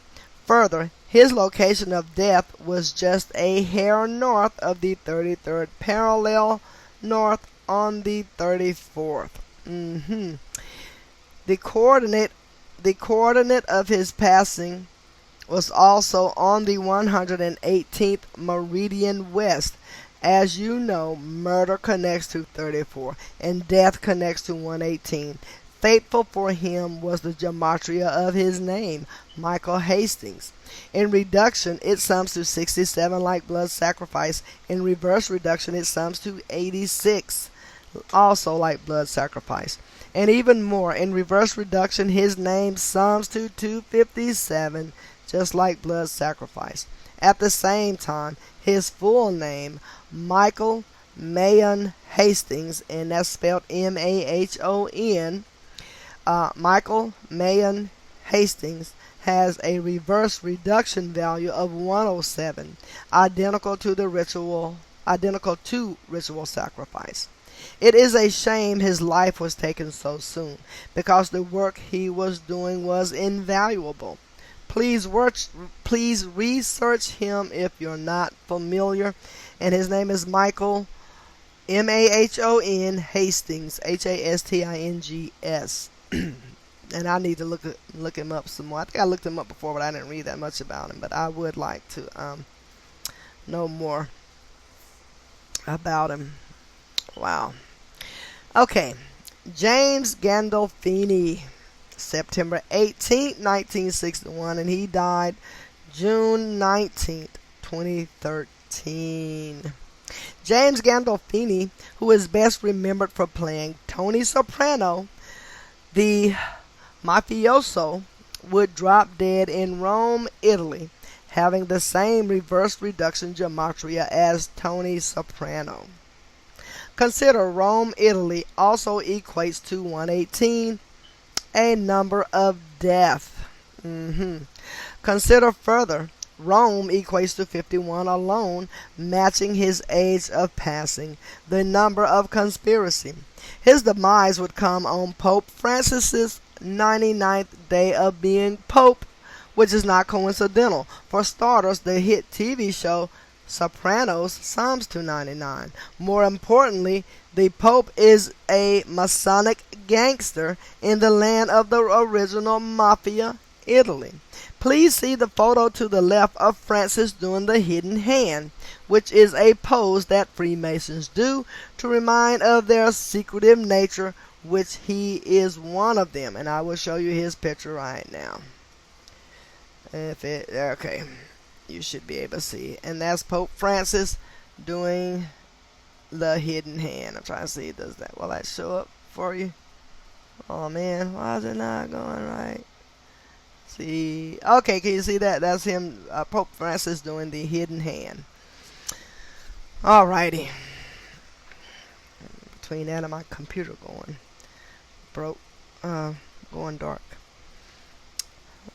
Further, his location of death was just a hair north of the 33rd parallel, north on the 34th. The coordinate of his passing was also on the 118th meridian west. As you know, murder connects to 34 and death connects to 118. Fateful for him was the gematria of his name, Michael Hastings. In reduction, it sums to 67 like blood sacrifice. In reverse reduction, it sums to 86, also like blood sacrifice. And even more, in reverse reduction, his name sums to 257, just like blood sacrifice. At the same time, his full name, Michael Mayon Hastings, and that's spelled M-A-H-O-N, Michael Mayon Hastings has a reverse reduction value of 107, identical to ritual sacrifice. It is a shame his life was taken so soon, because the work he was doing was invaluable. Please research him if you're not familiar, and his name is Michael Mahon Hastings, Hastings. And I need to look him up some more. I think I looked him up before, but I didn't read that much about him. But I would like to know more about him. Wow. Okay, James Gandolfini, September 18th, 1961, and he died June 19th, 2013. James Gandolfini, who is best remembered for playing Tony Soprano, the mafioso, would drop dead in Rome, Italy, having the same reverse reduction gematria as Tony Soprano. Consider Rome, Italy also equates to 118, a number of death. Consider further, Rome equates to 51 alone, matching his age of passing, the number of conspiracy. His demise would come on Pope Francis's 99th day of being Pope, which is not coincidental. For starters, the hit TV show Sopranos sums to 99. More importantly, the Pope is a Masonic gangster in the land of the original Mafia, Italy. Please see the photo to the left of Francis doing the hidden hand, which is a pose that Freemasons do to remind of their secretive nature, which he is one of them. And I will show you his picture right now. Okay, you should be able to see. And that's Pope Francis doing the hidden hand. I'm trying to see, does that, will that show up for you? Oh man, why is it not going right? See, okay, can you see that? That's him, Pope Francis doing the hidden hand. Alrighty. Between that and my computer going dark.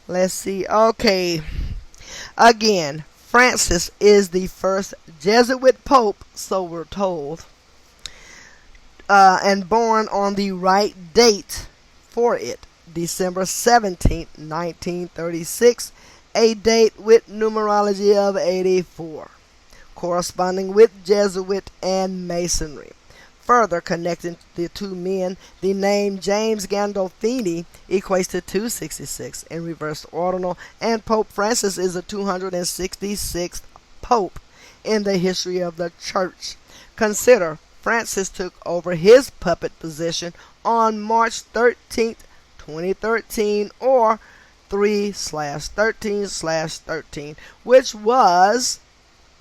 Let's see. Okay. Again, Francis is the first Jesuit pope, so we're told, and born on the right date for it, December 17th, 1936, a date with numerology of 84, corresponding with Jesuit and Masonry. Further connecting the two men, the name James Gandolfini equates to 266 in reverse ordinal, and Pope Francis is the 266th Pope in the history of the Church. Consider, Francis took over his puppet position on March 13th, 2013, or 3/13/13, which was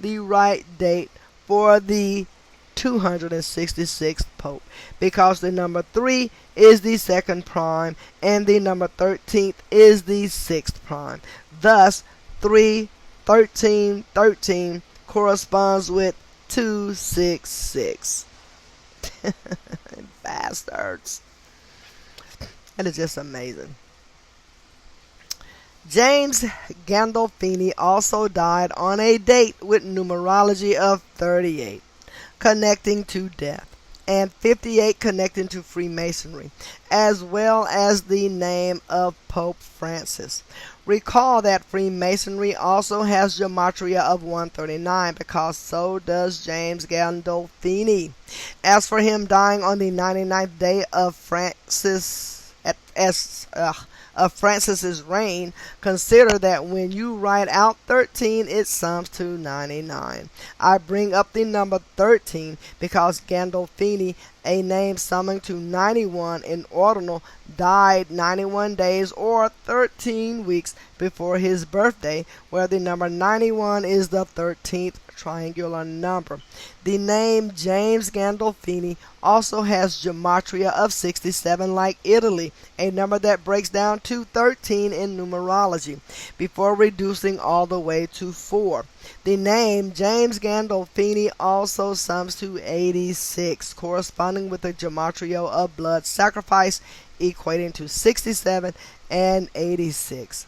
the right date for the 266th Pope, because the number 3 is the second prime and the number 13th is the sixth prime. Thus, 3/13/13 corresponds with 266. Bastards. That is just amazing. James Gandolfini also died on a date with numerology of 38, connecting to death, and 58 connecting to Freemasonry, as well as the name of Pope Francis. Recall that Freemasonry also has gematria of 139, because so does James Gandolfini. As for him dying on the 99th day of Francis's reign, consider that when you write out 13, it sums to 99. I bring up the number 13 because Gandolfini, a name summing to 91 in ordinal, died 91 days or 13 weeks before his birthday, where the number 91 is the 13th triangular number. The name James Gandolfini also has gematria of 67 like Italy, a number that breaks down to 13 in numerology, before reducing all the way to 4. The name James Gandolfini also sums to 86, corresponding with the gematria of blood sacrifice, equating to 67 and 86.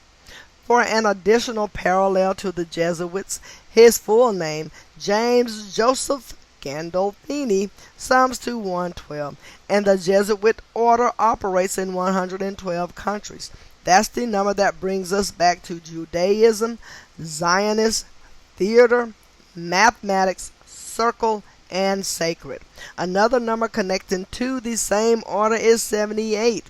For an additional parallel to the Jesuits, his full name, James Joseph Gandolfini, sums to 112, and the Jesuit order operates in 112 countries. That's the number that brings us back to Judaism, Zionist, theater, mathematics, circle, and sacred. Another number connecting to the same order is 78.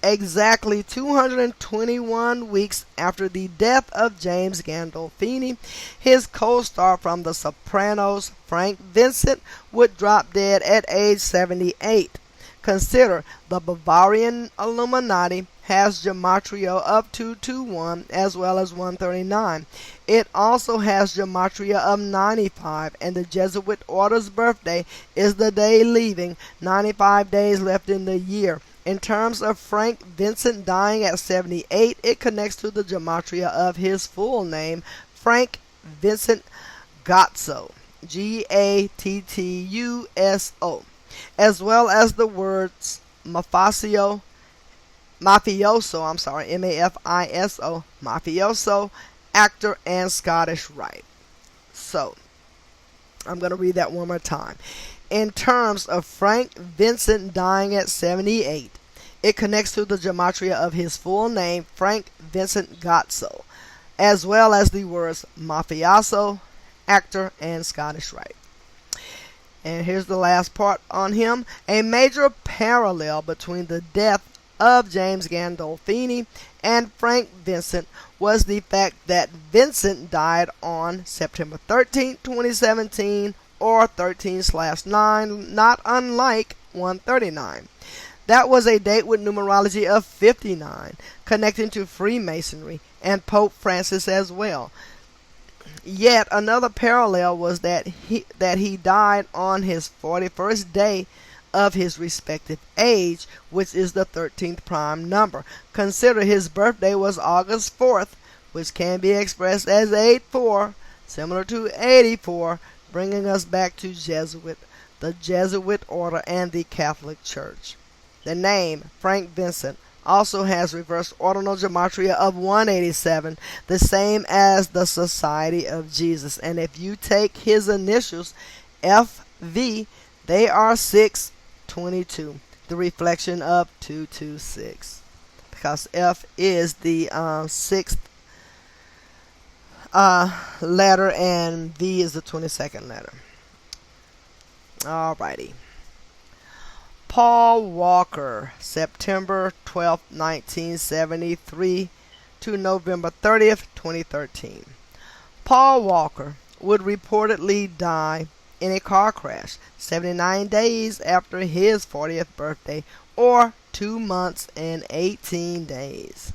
Exactly 221 weeks after the death of James Gandolfini, his co-star from The Sopranos, Frank Vincent, would drop dead at age 78. Consider the Bavarian Illuminati has gematria of 221 as well as 139. It also has gematria of 95, and the Jesuit order's birthday is the day leaving, 95 days left in the year. In terms of Frank Vincent dying at 78, it connects to the gematria of his full name, Frank Vincent Gattuso, Gattuso, as well as the words mafioso, mafioso, actor, and Scottish Rite. So, I'm going to read that one more time. In terms of Frank Vincent dying at 78, it connects to the gematria of his full name, Frank Vincent Gattuso, as well as the words mafioso, actor, and Scottish Rite. And here's the last part on him. A major parallel between the death of James Gandolfini and Frank Vincent was the fact that Vincent died on September 13, 2017, or 13/9, not unlike 139. That was a date with numerology of 59, connecting to Freemasonry and Pope Francis as well. Yet another parallel was that he died on his 41st day of his respective age, which is the 13th prime number. Consider his birthday was August 4th, which can be expressed as 84, similar to 84, bringing us back to the Jesuit order and the Catholic Church. The name Frank Vincent also has reverse ordinal gematria of 187, the same as the Society of Jesus. And if you take his initials, FV, they are 622, the reflection of 226, because F is the sixth letter and V is the 22nd letter. Alrighty. Paul Walker, September 12, 1973 to November 30th, 2013. Paul Walker would reportedly die in a car crash 79 days after his 40th birthday, or 2 months and 18 days.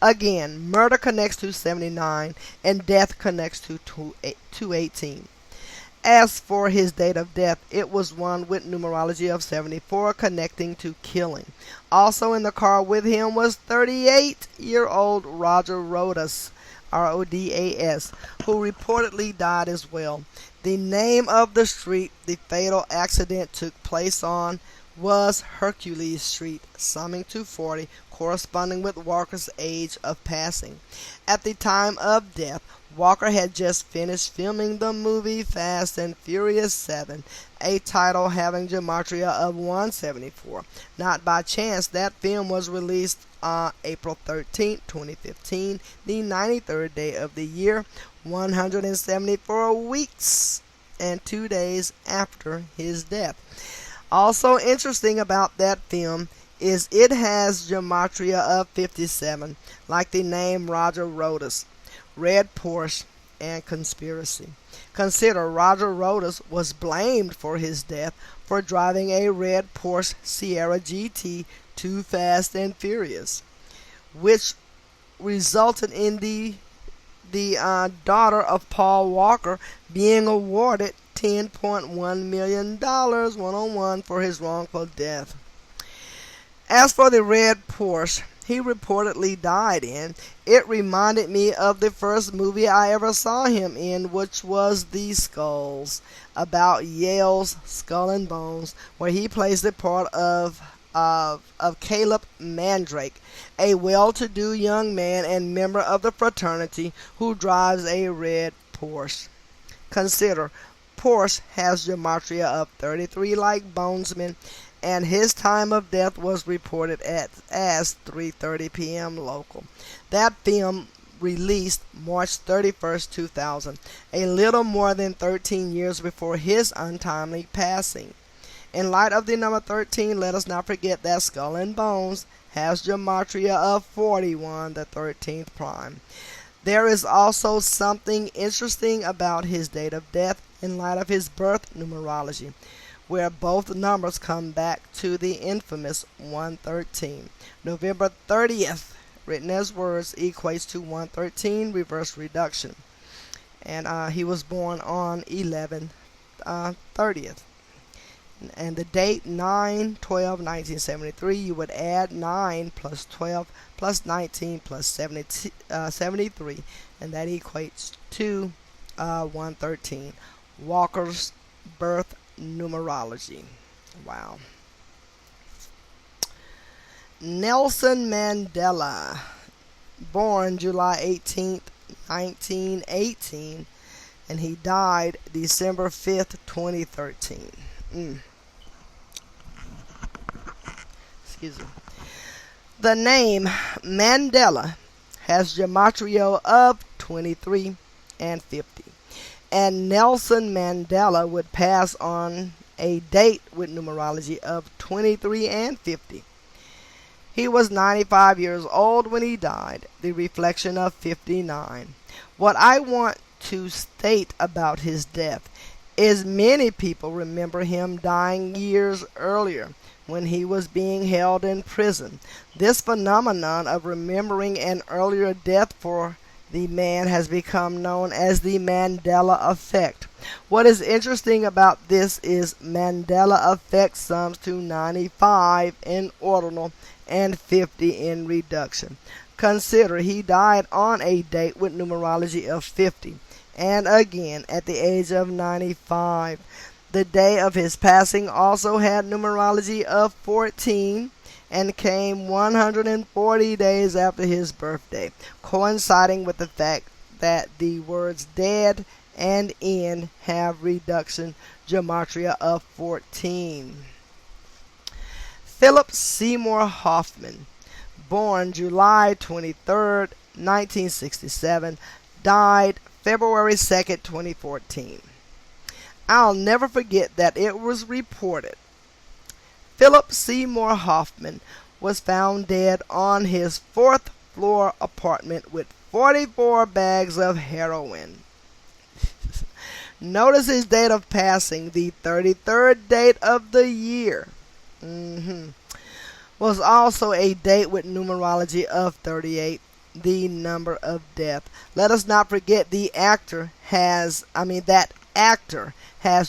Again, murder connects to 79 and death connects to 218. As for his date of death, it was one with numerology of 74, connecting to killing. Also in the car with him was 38-year-old Roger Rodas, Rodas, who reportedly died as well. The name of the street the fatal accident took place on was Hercules Street, summing to 40, corresponding with Walker's age of passing. At the time of death, Walker had just finished filming the movie Fast and Furious 7, a title having gematria of 174. Not by chance, that film was released on April 13, 2015, the 93rd day of the year, 174 weeks and 2 days after his death. Also interesting about that film is it has gematria of 57, like the name Roger Rodas, red Porsche, and conspiracy. Consider Roger Rodas was blamed for his death for driving a red Porsche Sierra GT too fast and furious, which resulted in the daughter of Paul Walker being awarded $10.1 million one-on-one for his wrongful death. As for the red Porsche he reportedly died in, it reminded me of the first movie I ever saw him in, which was The Skulls, about Yale's Skull and Bones, where he plays the part of Caleb Mandrake, a well-to-do young man and member of the fraternity who drives a red Porsche. Consider, Porsche has gematria of 33 like Bonesman, and his time of death was reported as 3:30 p.m. local. That film released March 31st, 2000, a little more than 13 years before his untimely passing. In light of the number 13, let us not forget that Skull and Bones has gematria of 41, the 13th prime. There is also something interesting about his date of death in light of his birth numerology. where both numbers come back to the infamous 113. November 30th, written as words, equates to 113, reverse reduction. And he was born on 11/30th. And the date 9/12/1973, you would add 9 plus 12 plus 19 plus 73, and that equates to 113. Walker's birth numerology. Wow. Nelson Mandela, born July 18th, 1918, and he died December 5th, 2013. Excuse me. The name Mandela has gematria of 23 and 50, and Nelson Mandela would pass on a date with numerology of 23 and 50. He was 95 years old when he died, the reflection of 59. What I want to state about his death is many people remember him dying years earlier when he was being held in prison. This phenomenon of remembering an earlier death for the man has become known as the Mandela effect. What is interesting about this is Mandela effect sums to 95 in ordinal and 50 in reduction. Consider he died on a date with numerology of 50, and again at the age of 95. The day of his passing also had numerology of 14 and came 140 days after his birthday, coinciding with the fact that the words dead and end have reduction gematria of 14. Philip Seymour Hoffman, born July 23rd, 1967, died February 2nd, 2014. I'll never forget that it was reported Philip Seymour Hoffman was found dead on his fourth floor apartment with 44 bags of heroin. Notice his date of passing, the 33rd date of the year. Was also a date with numerology of 38, the number of death. Let us not forget that actor has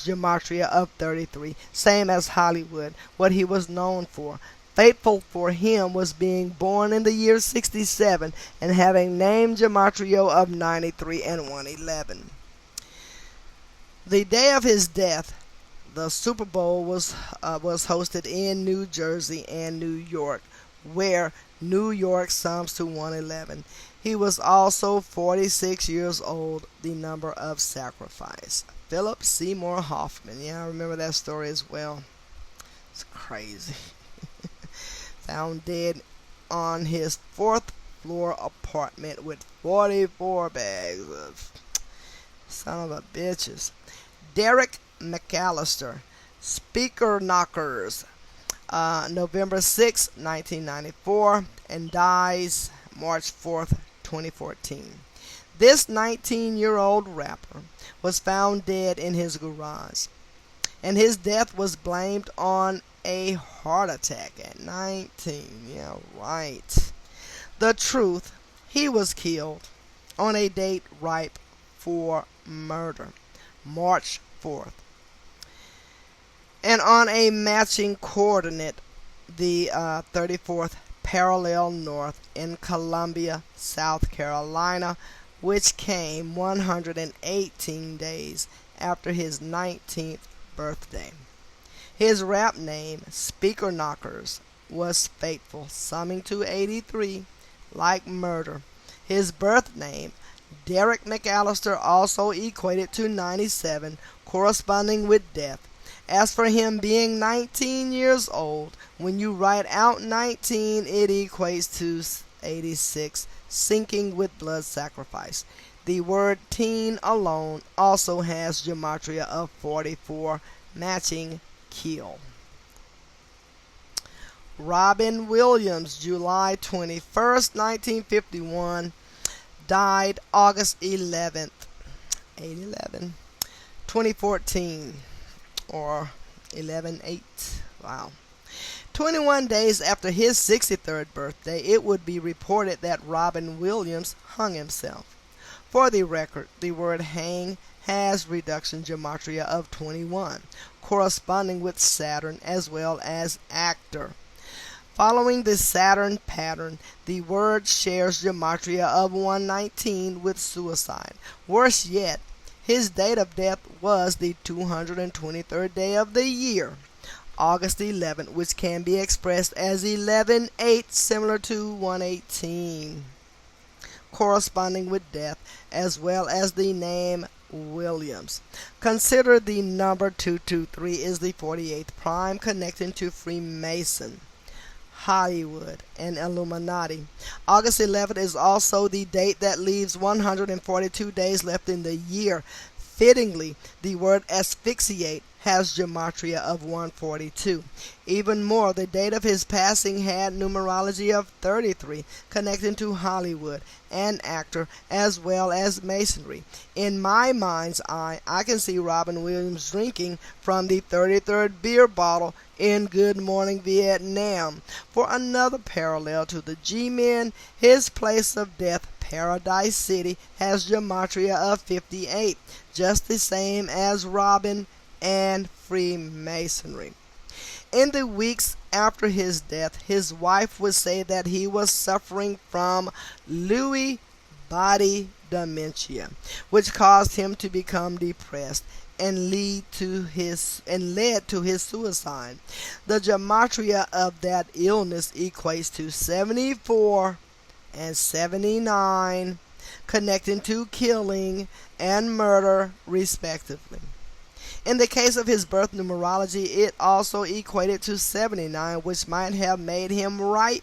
gematria of 33, same as Hollywood, what he was known for. Fateful for him was being born in the year 67 and having name gematria of 93 and 111. The day of his death, the Super Bowl was hosted in New Jersey and New York, where New York sums to 111. He was also 46 years old, the number of sacrifice. Philip Seymour Hoffman. Yeah, I remember that story as well. It's crazy. Found dead on his fourth floor apartment with 44 bags of son of a bitches. Derek McAllister, Speaker Knockers, November 6, 1994, and dies March 4th, 2014. This 19-year-old rapper was found dead in his garage, and his death was blamed on a heart attack at 19. Yeah, right. The truth, he was killed on a date ripe for murder, March 4th. And on a matching coordinate, the 34th parallel north in Columbia, South Carolina, which came 118 days after his 19th birthday. His rap name, Speaker Knockers, was fateful, summing to 83, like murder. His birth name, Derek McAllister, also equated to 97, corresponding with death. As for him being 19 years old, when you write out 19, it equates to 86, syncing with blood sacrifice. The word teen alone also has gematria of 44, matching kill. Robin Williams, July 21st, 1951, died August 11th, 2014, or 11/8. Wow. 21 days after his 63rd birthday, it would be reported that Robin Williams hung himself. For the record, the word hang has reduction gematria of 21, corresponding with Saturn as well as actor. Following the Saturn pattern, the word shares gematria of 119 with suicide. Worse yet, his date of death was the 223rd day of the year, August 11th, which can be expressed as 11/8, similar to 118, corresponding with death, as well as the name Williams. Consider the number 223 is the 48th prime, connecting to Freemason, Hollywood, and Illuminati. August 11th is also the date that leaves 142 days left in the year. Fittingly, the word asphyxiate has gematria of 142. Even more, the date of his passing had numerology of 33, connecting to Hollywood and actor as well as masonry. In my mind's eye, I can see Robin Williams drinking from the 33rd beer bottle in Good Morning Vietnam. For another parallel to the G-Men, his place of death, Paradise City, has gematria of 58, just the same as Robin and Freemasonry. In the weeks after his death, his wife would say that he was suffering from Lewy body dementia, which caused him to become depressed and led to his suicide. The gematria of that illness equates to 74 and 79, connecting to killing and murder respectively. In the case of his birth numerology, it also equated to 79, which might have made him a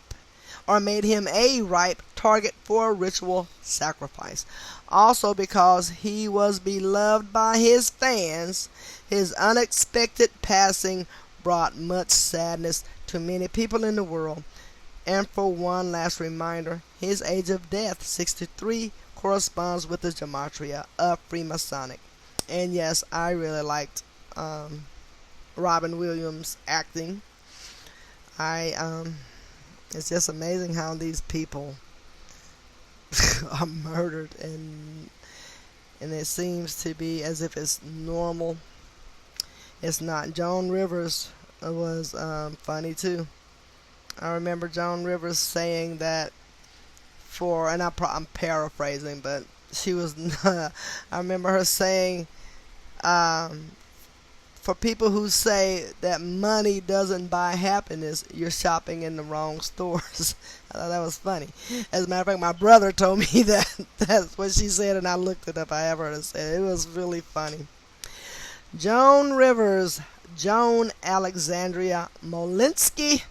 ripe target for a ritual sacrifice. Also, because he was beloved by his fans, his unexpected passing brought much sadness to many people in the world. And for one last reminder, his age of death, 63, corresponds with the gematria of Freemasonic. And yes, I really liked Robin Williams acting. It's just amazing how these people are murdered, and it seems to be as if it's normal. It's not. Joan Rivers was funny too. I remember Joan Rivers saying that I'm paraphrasing, but she was. I remember her saying, for people who say that money doesn't buy happiness, you're shopping in the wrong stores. I thought that was funny. As a matter of fact, my brother told me that that's what she said, and I looked it up. I have heard her say it. It was really funny. Joan Rivers, Joan Alexandria Molinsky.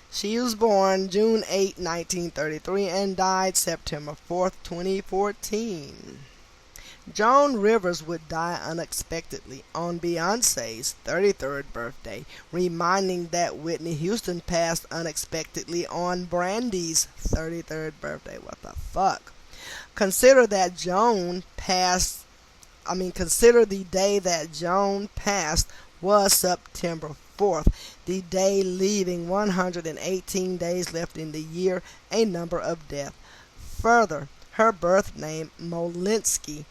She was born June 8, 1933, and died September 4th, 2014. Joan Rivers would die unexpectedly on Beyonce's 33rd birthday, reminding that Whitney Houston passed unexpectedly on Brandy's 33rd birthday. What the fuck? Consider the day that Joan passed was September 4th, the day leaving 118 days left in the year, a number of death. Further, her birth name, Molinsky,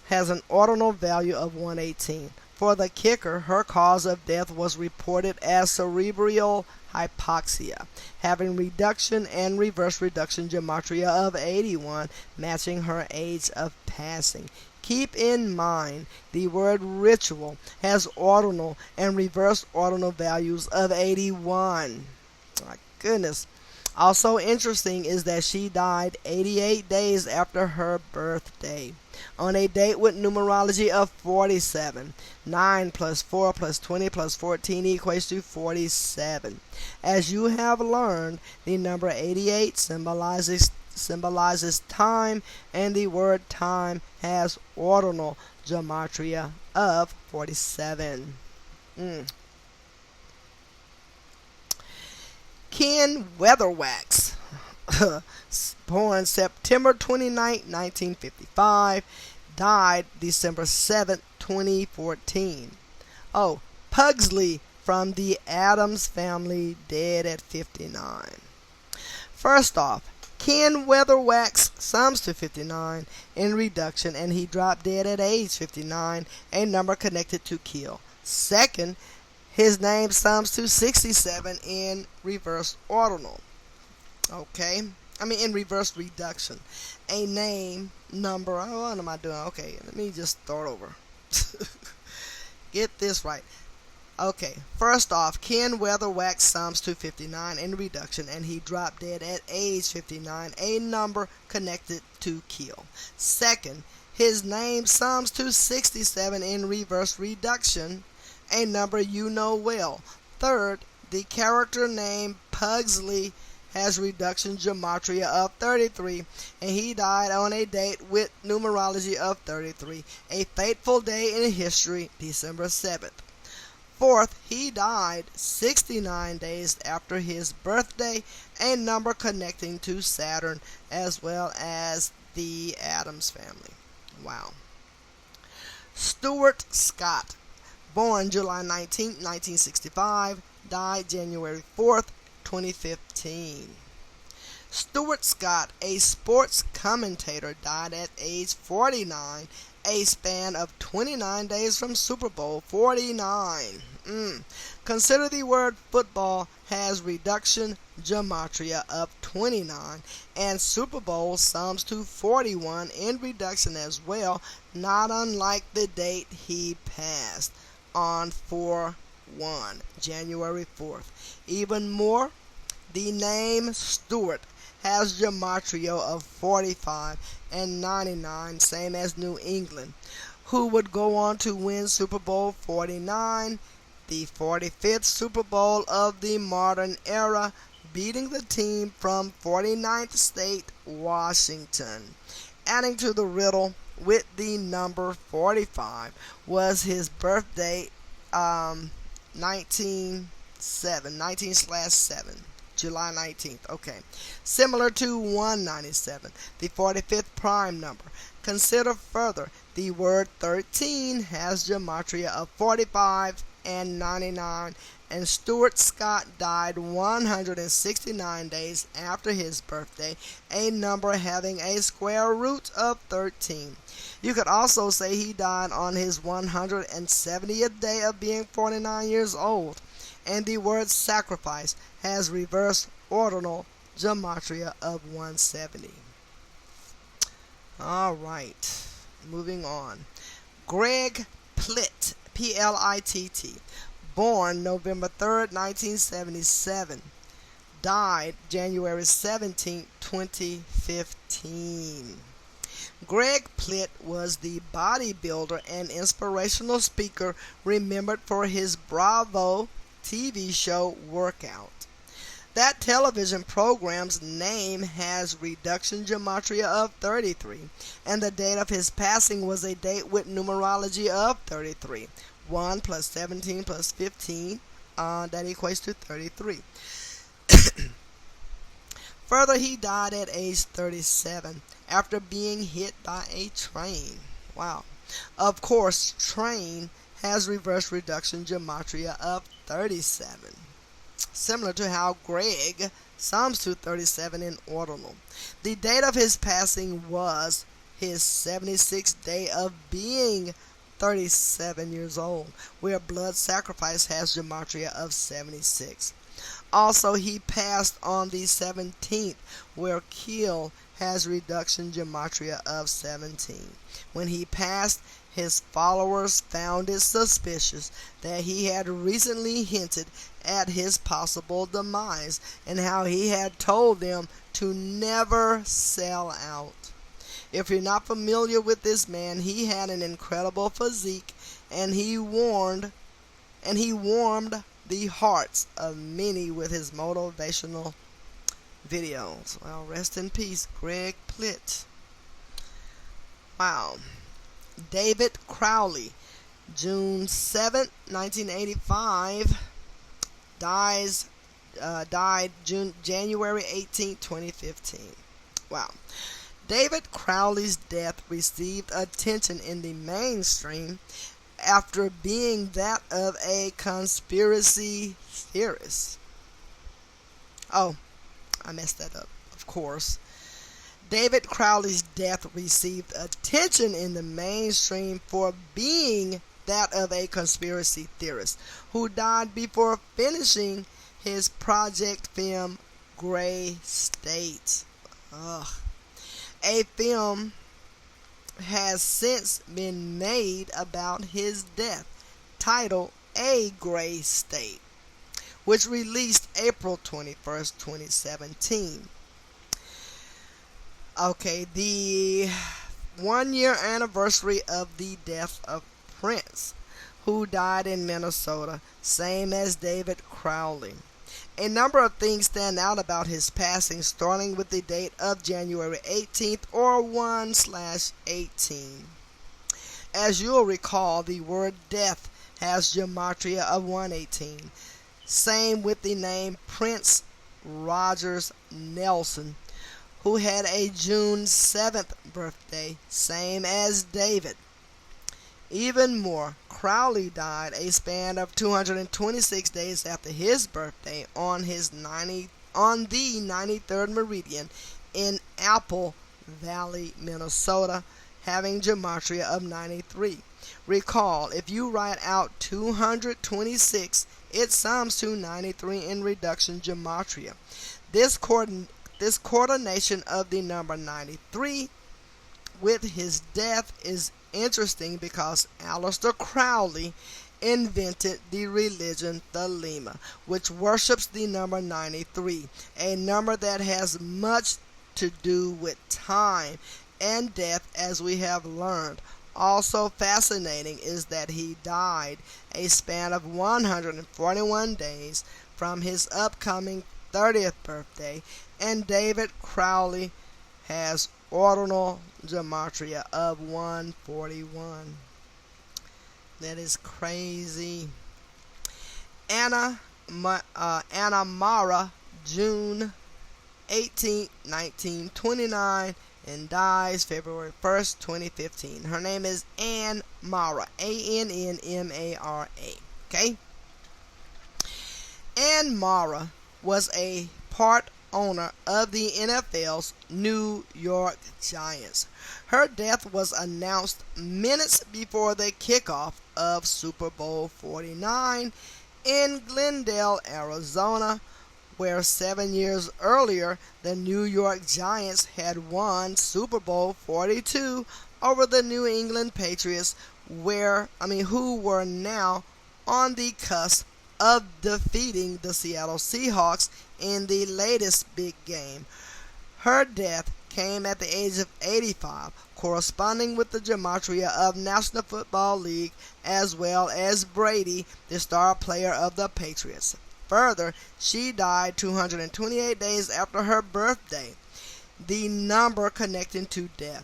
has an ordinal value of 118. For the kicker, her cause of death was reported as cerebral hypoxia, having reduction and reverse reduction gematria of 81, matching her age of passing. Keep in mind, the word ritual has ordinal and reverse ordinal values of 81. My goodness. Also interesting is that she died 88 days after her birthday, on a date with numerology of 47. 9 plus 4 plus 20 plus 14 equates to 47. As you have learned, the number 88 symbolizes time, and the word time has ordinal gematria of 47. Ken Weatherwax, born September 29, 1955, died December 7, 2014. Oh, Pugsley from the Addams Family, dead at 59. First off, Ken Weatherwax sums to 59 in reduction, and he dropped dead at age 59, a number connected to kill. Second, his name sums to 67 in reverse ordinal. Okay? In reverse reduction. A name, number, what am I doing? Okay, let me just start over. Get this right. Okay, first off, Ken Weatherwax sums to 59 in reduction, and he dropped dead at age 59, a number connected to kill. Second, his name sums to 67 in reverse reduction, a number you know well. Third, the character name Pugsley has reduction gematria of 33, and he died on a date with numerology of 33, a fateful day in history, December 7th. Fourth, he died 69 days after his birthday, a number connecting to Saturn as well as the Addams Family. Wow. Stuart Scott, born July 19, 1965, died January 4th, 2015. Stuart Scott, a sports commentator, died at age 49, a span of 29 days from Super Bowl 49. Consider the word football has reduction gematria of 29, and Super Bowl sums to 41 in reduction as well, not unlike the date he passed on 4/1, January 4th. Even more, the name Stuart has gematria of 45 and 99, same as New England, who would go on to win Super Bowl 49, the 45th Super Bowl of the modern era, beating the team from 49th State, Washington. Adding to the riddle with the number 45 was his birthday, 19/7, July 19th. Okay. Similar to 197, the 45th prime number. Consider further, the word 13 has gematria of 45 and 99, and Stuart Scott died 169 days after his birthday, a number having a square root of 13. You could also say he died on his 170th day of being 49 years old, and the word sacrifice has reverse ordinal gematria of 170. Alright, moving on. Greg Plitt, Plitt, born November 3rd, 1977, died January 17, 2015. Greg Plitt was the bodybuilder and inspirational speaker remembered for his Bravo TV show Workout. That television program's name has reduction gematria of 33, and the date of his passing was a date with numerology of 33. 1 plus 17 plus 15, that equates to 33. Further, he died at age 37 after being hit by a train. Wow. Of course, train has reverse reduction gematria of 37. Similar to how Greg sums to 37 in ordinal. The date of his passing was his 76th day of being 37 years old, where blood sacrifice has gematria of 76. Also, he passed on the 17th, where kill has reduction gematria of 17. When he passed, his followers found it suspicious that he had recently hinted at his possible demise, and how he had told them to never sell out. If you're not familiar with this man, he had an incredible physique, and he warmed the hearts of many with his motivational videos. Well, rest in peace, Greg Plitt. Wow. David Crowley, June 7, 1985, died January 18, 2015. Wow. David Crowley's death received attention in the mainstream after being that of a conspiracy theorist. Oh, I messed that up, of course. David Crowley's death received attention in the mainstream for being that of a conspiracy theorist who died before finishing his project film Gray State. Ugh. A film has since been made about his death, titled A Gray State, which released April 21st, 2017. Okay, the 1-year anniversary of the death of Prince, who died in Minnesota, same as David Crowley. A number of things stand out about his passing, starting with the date of January 18th or 1/18. As you'll recall, the word death has gematria of 118. Same with the name Prince Rogers Nelson, who had a June 7th birthday, same as David. Even more, Crowley died a span of 226 days after his birthday on the 93rd meridian in Apple Valley, Minnesota, having gematria of 93. Recall, if you write out 226, it sums to 93 in reduction gematria. This coordination of the number 93 with his death is interesting because Aleister Crowley invented the religion Thelema, which worships the number 93, a number that has much to do with time and death, as we have learned. Also fascinating is that he died a span of 141 days from his upcoming 30th birthday, and David Crowley has ordinal gematria of 141. That is crazy. Anna Mara, June 18, 1929, and dies February 1st, 2015. Her name is Ann Mara, Annmara. Okay? Ann Mara was a part owner of the NFL's New York Giants. Her death was announced minutes before the kickoff of Super Bowl 49 in Glendale, Arizona, where 7 years earlier the New York Giants had won Super Bowl 42 over the New England Patriots, who were now on the cusp of defeating the Seattle Seahawks in the latest big game. Her death came at the age of 85, corresponding with the gematria of National Football League, as well as Brady, the star player of the Patriots. Further, she died 228 days after her birthday, the number connecting to death.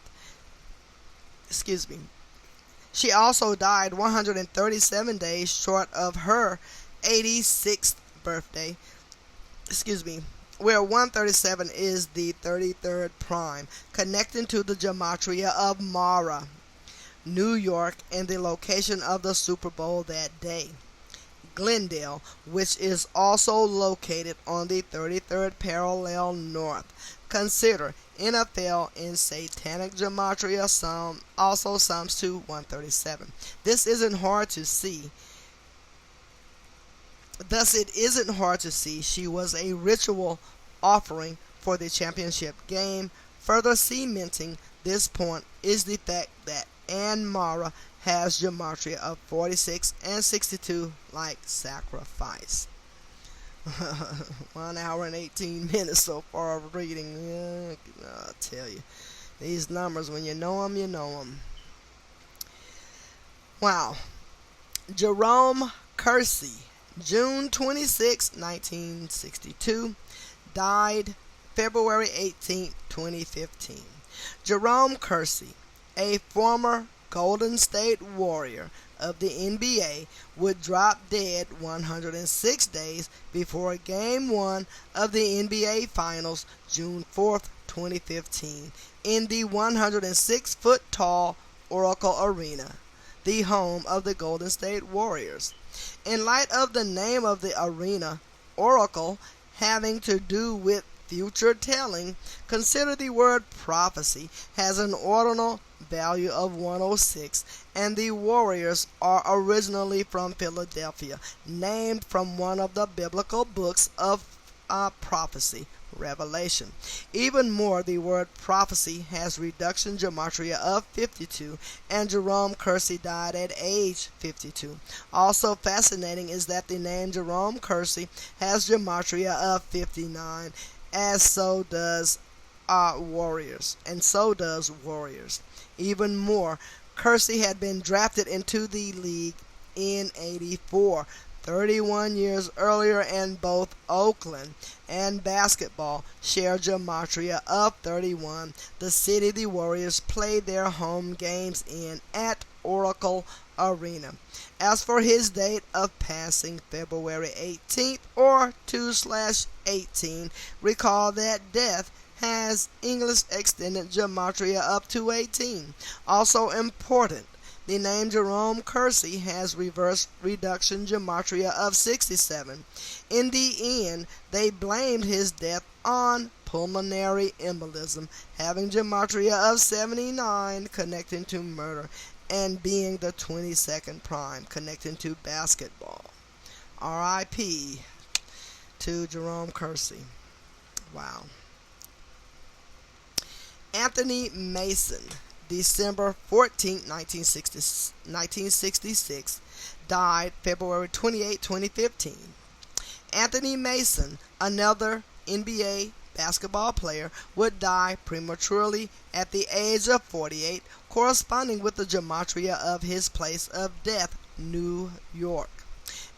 She also died 137 days short of her 86th birthday, where 137 is the 33rd prime, connecting to the gematria of Mara, New York, and the location of the Super Bowl that day, Glendale, which is also located on the 33rd parallel north. Consider NFL in satanic gematria also sums to 137. This isn't hard to see. Thus, it isn't hard to see she was a ritual offering for the championship game. Further cementing this point is the fact that Ann Mara has gematria of 46 and 62, like sacrifice. 1 hour and 18 minutes so far of reading. I'll tell you, these numbers, when you know them, you know them. Wow. Jerome Kersey, June 26, 1962, died February 18, 2015. Jerome Kersey, a former Golden State Warrior of the NBA, would drop dead 106 days before Game 1 of the NBA Finals, June 4, 2015, in the 106-foot-tall Oracle Arena. the home of the Golden State Warriors. In light of the name of the arena, Oracle, having to do with future telling, consider the word prophecy has an ordinal value of 106, and the Warriors are originally from Philadelphia, named from one of the biblical books of prophecy, Revelation. Even more, the word prophecy has reduction gematria of 52, and Jerome Kersey died at age 52. Also fascinating is that the name Jerome Kersey has gematria of 59, as so does Warriors, and so does Warriors. Even more, Kersey had been drafted into the league in '84, 31 years earlier, and both Oakland and basketball share gematria of 31, the city the Warriors play their home games in at Oracle Arena. As for his date of passing, February 18th or 2/18, recall that death has English extended gematria up to 18. Also important, the name Jerome Kersey has reverse reduction gematria of 67. In the end, they blamed his death on pulmonary embolism, having gematria of 79 connecting to murder, and being the 22nd prime connecting to basketball. R.I.P. to Jerome Kersey. Wow. Anthony Mason, December 14, 1966, died February 28, 2015. Anthony Mason, another NBA basketball player, would die prematurely at the age of 48, corresponding with the gematria of his place of death, New York,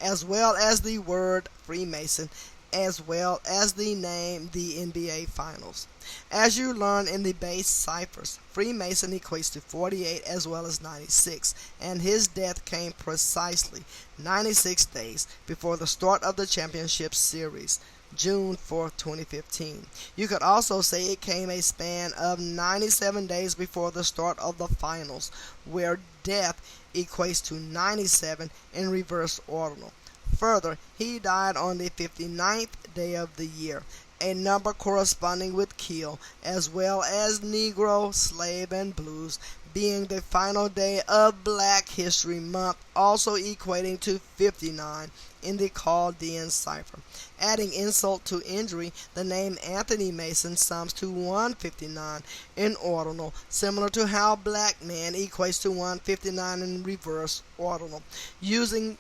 as well as the word Freemason, as well as the name the NBA Finals. As you learn in the base ciphers, Freemason equates to 48 as well as 96, and his death came precisely 96 days before the start of the championship series, June 4, 2015. You could also say it came a span of 97 days before the start of the finals, where death equates to 97 in reverse ordinal. Further, he died on the 59th day of the year, a number corresponding with kill, as well as Negro, Slave, and Blues, being the final day of Black History Month, also equating to 59 in the Chaldean cipher. Adding insult to injury, the name Anthony Mason sums to 159 in ordinal, similar to how black man equates to 159 in reverse ordinal. Using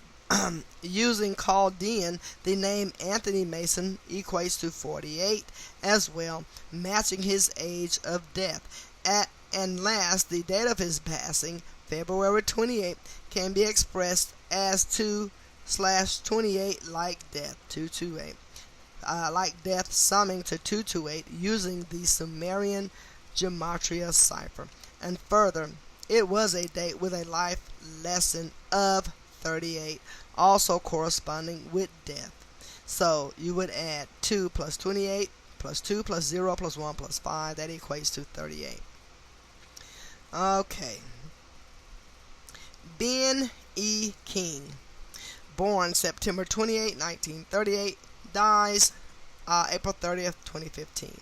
Chaldean, the name Anthony Mason equates to 48 as well, matching his age of death. And last, the date of his passing, February 28, can be expressed as 2/28 like death, 228. Like death summing to 228 using the Sumerian Gematria cipher. And further, it was a date with a life lesson of 38, also corresponding with death. So you would add 2 plus 28 plus 2 plus 0 plus 1 plus 5. That equates to 38. Okay. Ben E. King, born September 28, 1938, dies April 30th, 2015.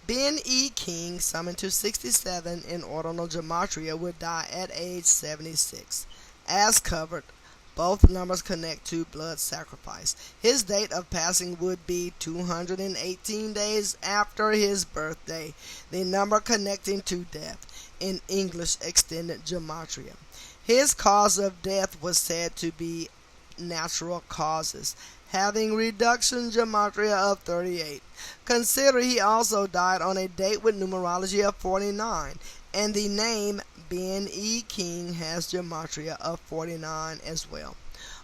Ben E. King, summoned to 67 in ordinal gematria, would die at age 76. As covered, both numbers connect to blood sacrifice. His date of passing would be 218 days after his birthday, the number connecting to death in English extended gematria. His cause of death was said to be natural causes, having reduction gematria of 38. Consider he also died on a date with numerology of 49, and the name Ben E. King has gematria of 49 as well.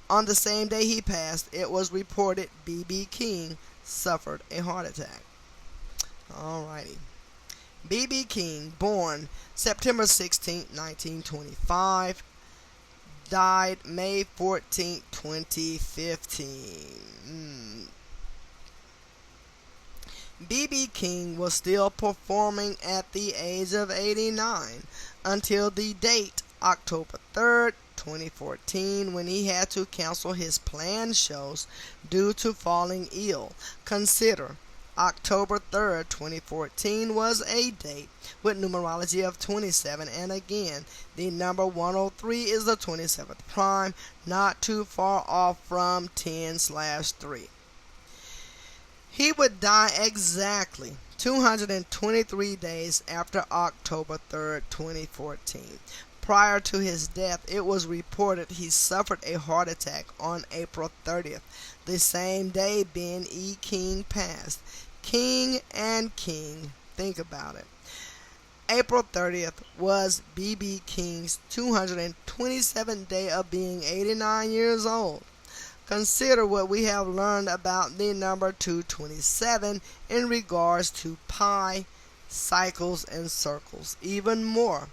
On the same day he passed, it was reported B.B. King suffered a heart attack. Alrighty. B.B. King, born September 16, 1925, died May 14, 2015. B.B. King was still performing at the age of 89 until the date October 3rd, 2014, when he had to cancel his planned shows due to falling ill. Consider October 3rd, 2014 was a date with numerology of 27, and again, the number 103 is the 27th prime, not too far off from 10/3. He would die exactly 223 days after October 3rd, 2014. Prior to his death, it was reported he suffered a heart attack on April 30th, the same day Ben E. King passed. King and King, think about it. April 30th was B.B. King's 227th day of being 89 years old. Consider what we have learned about the number 227 in regards to pi, cycles, and circles. Even more,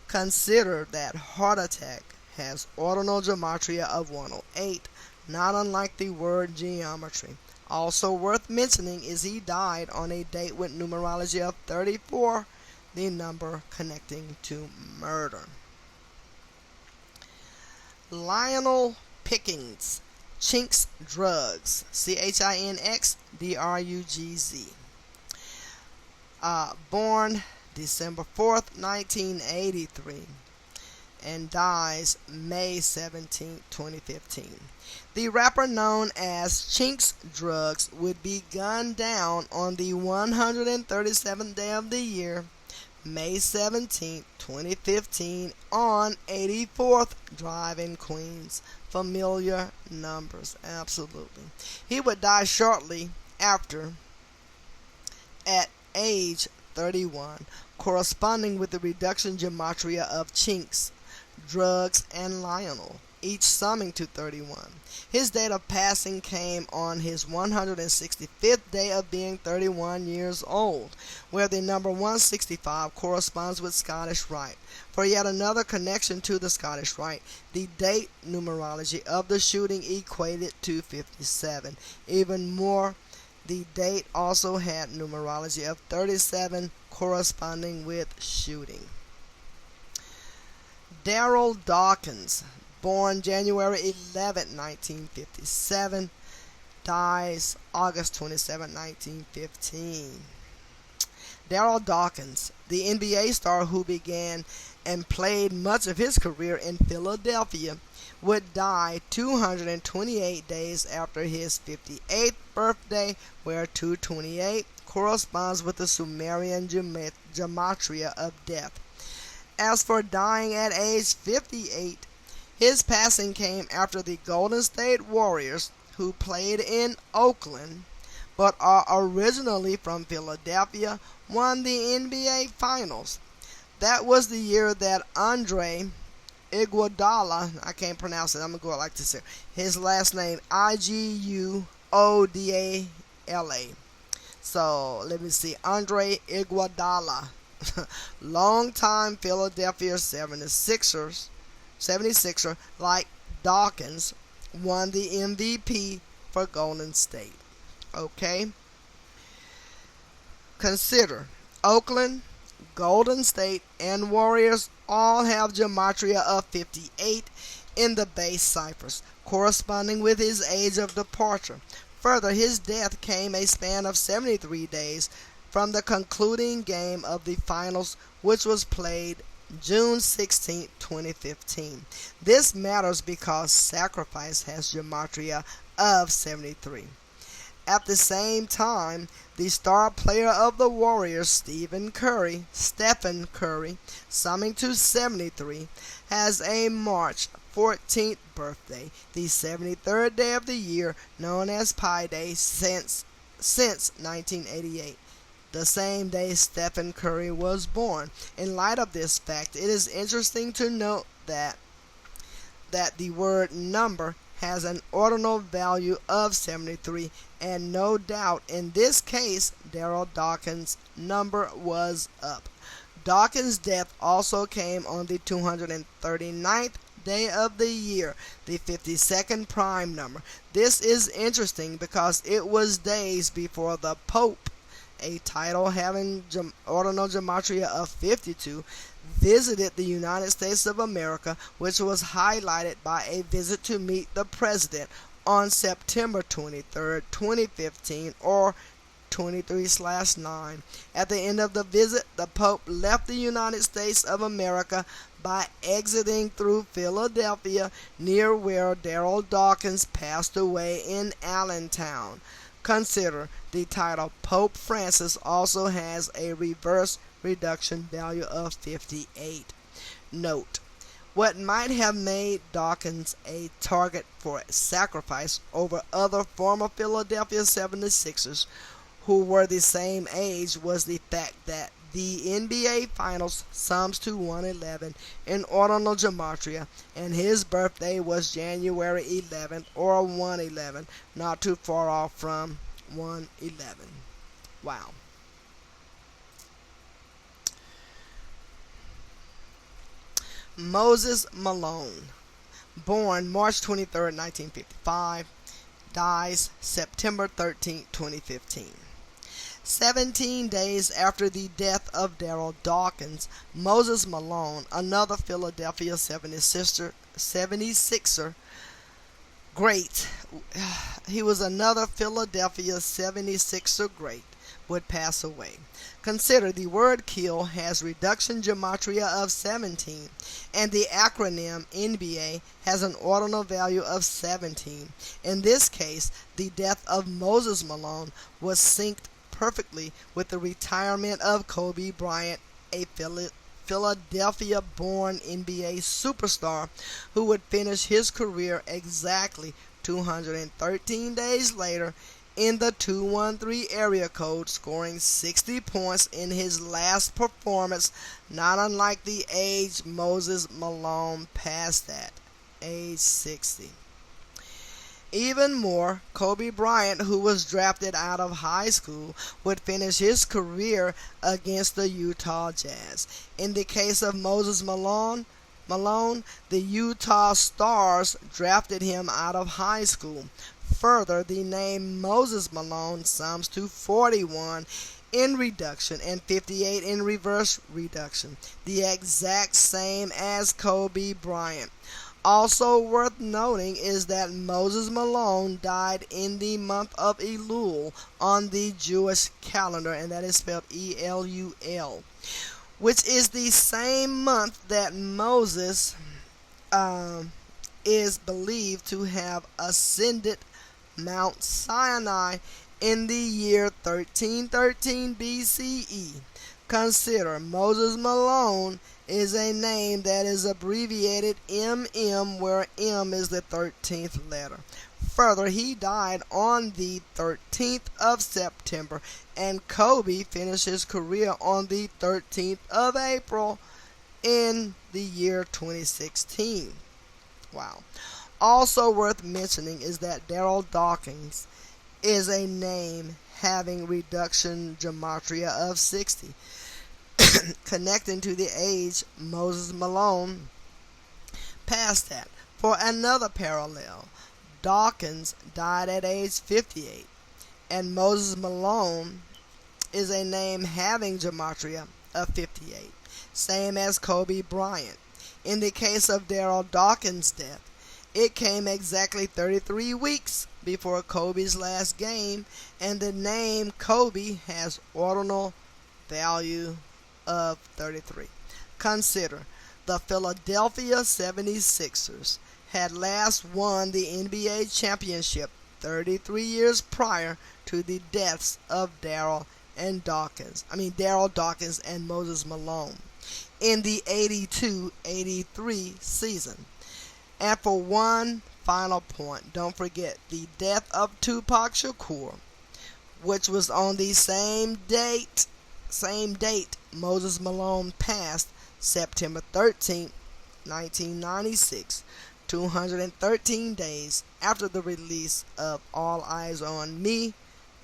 consider that heart attack has ordinal gematria of 108, not unlike the word geometry. Also worth mentioning is he died on a date with numerology of 34, the number connecting to murder. Lionel Pickens, Chinx Drugs, CHINX DRUGZ. Born December 4th, 1983, and dies May 17, 2015. The rapper known as Chinx Drugs would be gunned down on the 137th day of the year, May 17, 2015, on 84th Drive in Queens. Familiar numbers, absolutely. He would die shortly after at age 31, corresponding with the reduction gematria of Chinx, Drugs, and Lionel, each summing to 31. His date of passing came on his 165th day of being 31 years old, where the number 165 corresponds with Scottish Rite. For yet another connection to the Scottish Rite, the date numerology of the shooting equated to 57. Even more, the date also had numerology of 37 corresponding with shooting. Daryl Dawkins, born January 11, 1957, dies August 27, 1915. Daryl Dawkins, the NBA star who began and played much of his career in Philadelphia, would die 228 days after his 58th birthday, where 228 corresponds with the Sumerian gematria of death. As for dying at age 58, his passing came after the Golden State Warriors, who played in Oakland but are originally from Philadelphia, won the NBA Finals. That was the year that Andre Iguodala, I can't pronounce it, I'm going to go like this here. His last name, Iguodala. So, let me see, Andre Iguodala, longtime Philadelphia 76er, like Dawkins, won the MVP for Golden State. Okay? Consider Oakland, Golden State, and Warriors all have gematria of 58 in the base ciphers, corresponding with his age of departure. Further, his death came a span of 73 days from the concluding game of the finals, which was played June 16, 2015. This matters because Sacrifice has gematria of 73. At the same time, the star player of the Warriors, Stephen Curry, summing to 73, has a March 14th birthday, the 73rd day of the year, known as Pi Day since 1988. The same day Stephen Curry was born. In light of this fact, it is interesting to note that the word number has an ordinal value of 73, and no doubt in this case Daryl Dawkins' number was up. Dawkins' death also came on the 239th day of the year, the 52nd prime number. This is interesting because it was days before the Pope a title having ordinal gematria of 52, visited the United States of America, which was highlighted by a visit to meet the President on September 23, 2015, or 23/9. At the end of the visit, the Pope left the United States of America by exiting through Philadelphia, near where Darrell Dawkins passed away in Allentown. Consider the title Pope Francis also has a reverse reduction value of 58. Note, what might have made Dawkins a target for sacrifice over other former Philadelphia 76ers who were the same age was the fact that the NBA Finals sums to 111 in ordinal gematria, and his birthday was January 11th, or 111, not too far off from 111. Wow. Moses Malone, born March 23, 1955, dies September 13, 2015. 17 days after the death of Darrell Dawkins, Moses Malone, another Philadelphia 76er great, he was another Philadelphia 76er great, would pass away. Consider the word kill has reduction gematria of 17, and the acronym NBA has an ordinal value of 17. In this case, the death of Moses Malone was synced perfectly with the retirement of Kobe Bryant, a Philadelphia-born NBA superstar who would finish his career exactly 213 days later in the 213 area code, scoring 60 points in his last performance, not unlike the age Moses Malone passed at, age 60. Even more, Kobe Bryant, who was drafted out of high school, would finish his career against the Utah Jazz. In the case of Moses Malone, the Utah Stars drafted him out of high school. Further, the name Moses Malone sums to 41 in reduction and 58 in reverse reduction, the exact same as Kobe Bryant. Also worth noting is that Moses Malone died in the month of Elul on the Jewish calendar, and that is spelled E-L-U-L, which is the same month that Moses is believed to have ascended Mount Sinai in the year 1313 BCE. Consider Moses Malone is a name that is abbreviated MM, where M is the 13th letter. Further, he died on the 13th of September, and Kobe finished his career on the 13th of April in the year 2016. Wow. Also worth mentioning is that Darrell Dawkins is a name having reduction gematria of 60. Connecting to the age Moses Malone passed at. For another parallel, Dawkins died at age 58, and Moses Malone is a name having gematria of 58, same as Kobe Bryant. In the case of Darrell Dawkins' death, it came exactly 33 weeks before Kobe's last game, and the name Kobe has ordinal value of 33. Consider the Philadelphia 76ers had last won the NBA championship 33 years prior to the deaths of Darrell Dawkins and Moses Malone in the 82-83 season. And for one final point, don't forget the death of Tupac Shakur, which was on the same date Moses Malone passed, September 13, 1996, 213 days after the release of All Eyes on Me,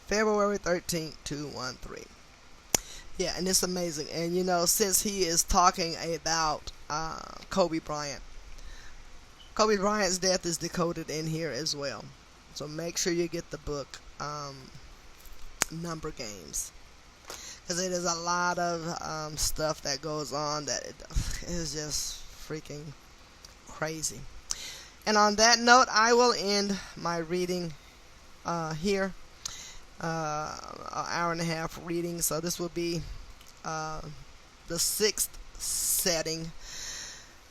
February 13, 213. Yeah, and it's amazing. And you know, since he is talking about Kobe Bryant's death is decoded in here as well. So make sure you get the book, Number Games. because it is a lot of stuff that goes on that it is just freaking crazy. And on that note, I will end my reading here. An hour and a half reading. So this will be uh, the sixth setting.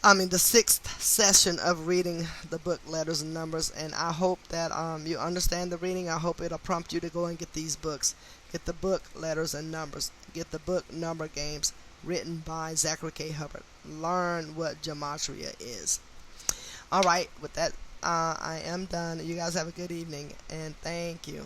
The sixth session of reading the book Letters and Numbers, and I hope that you understand the reading. I hope it'll prompt you to go and get these books. Get the book Letters and Numbers. Get the book Number Games, written by Zachry K. Hubbard. Learn what Gematria is. All right, with that, I am done. You guys have a good evening, and thank you.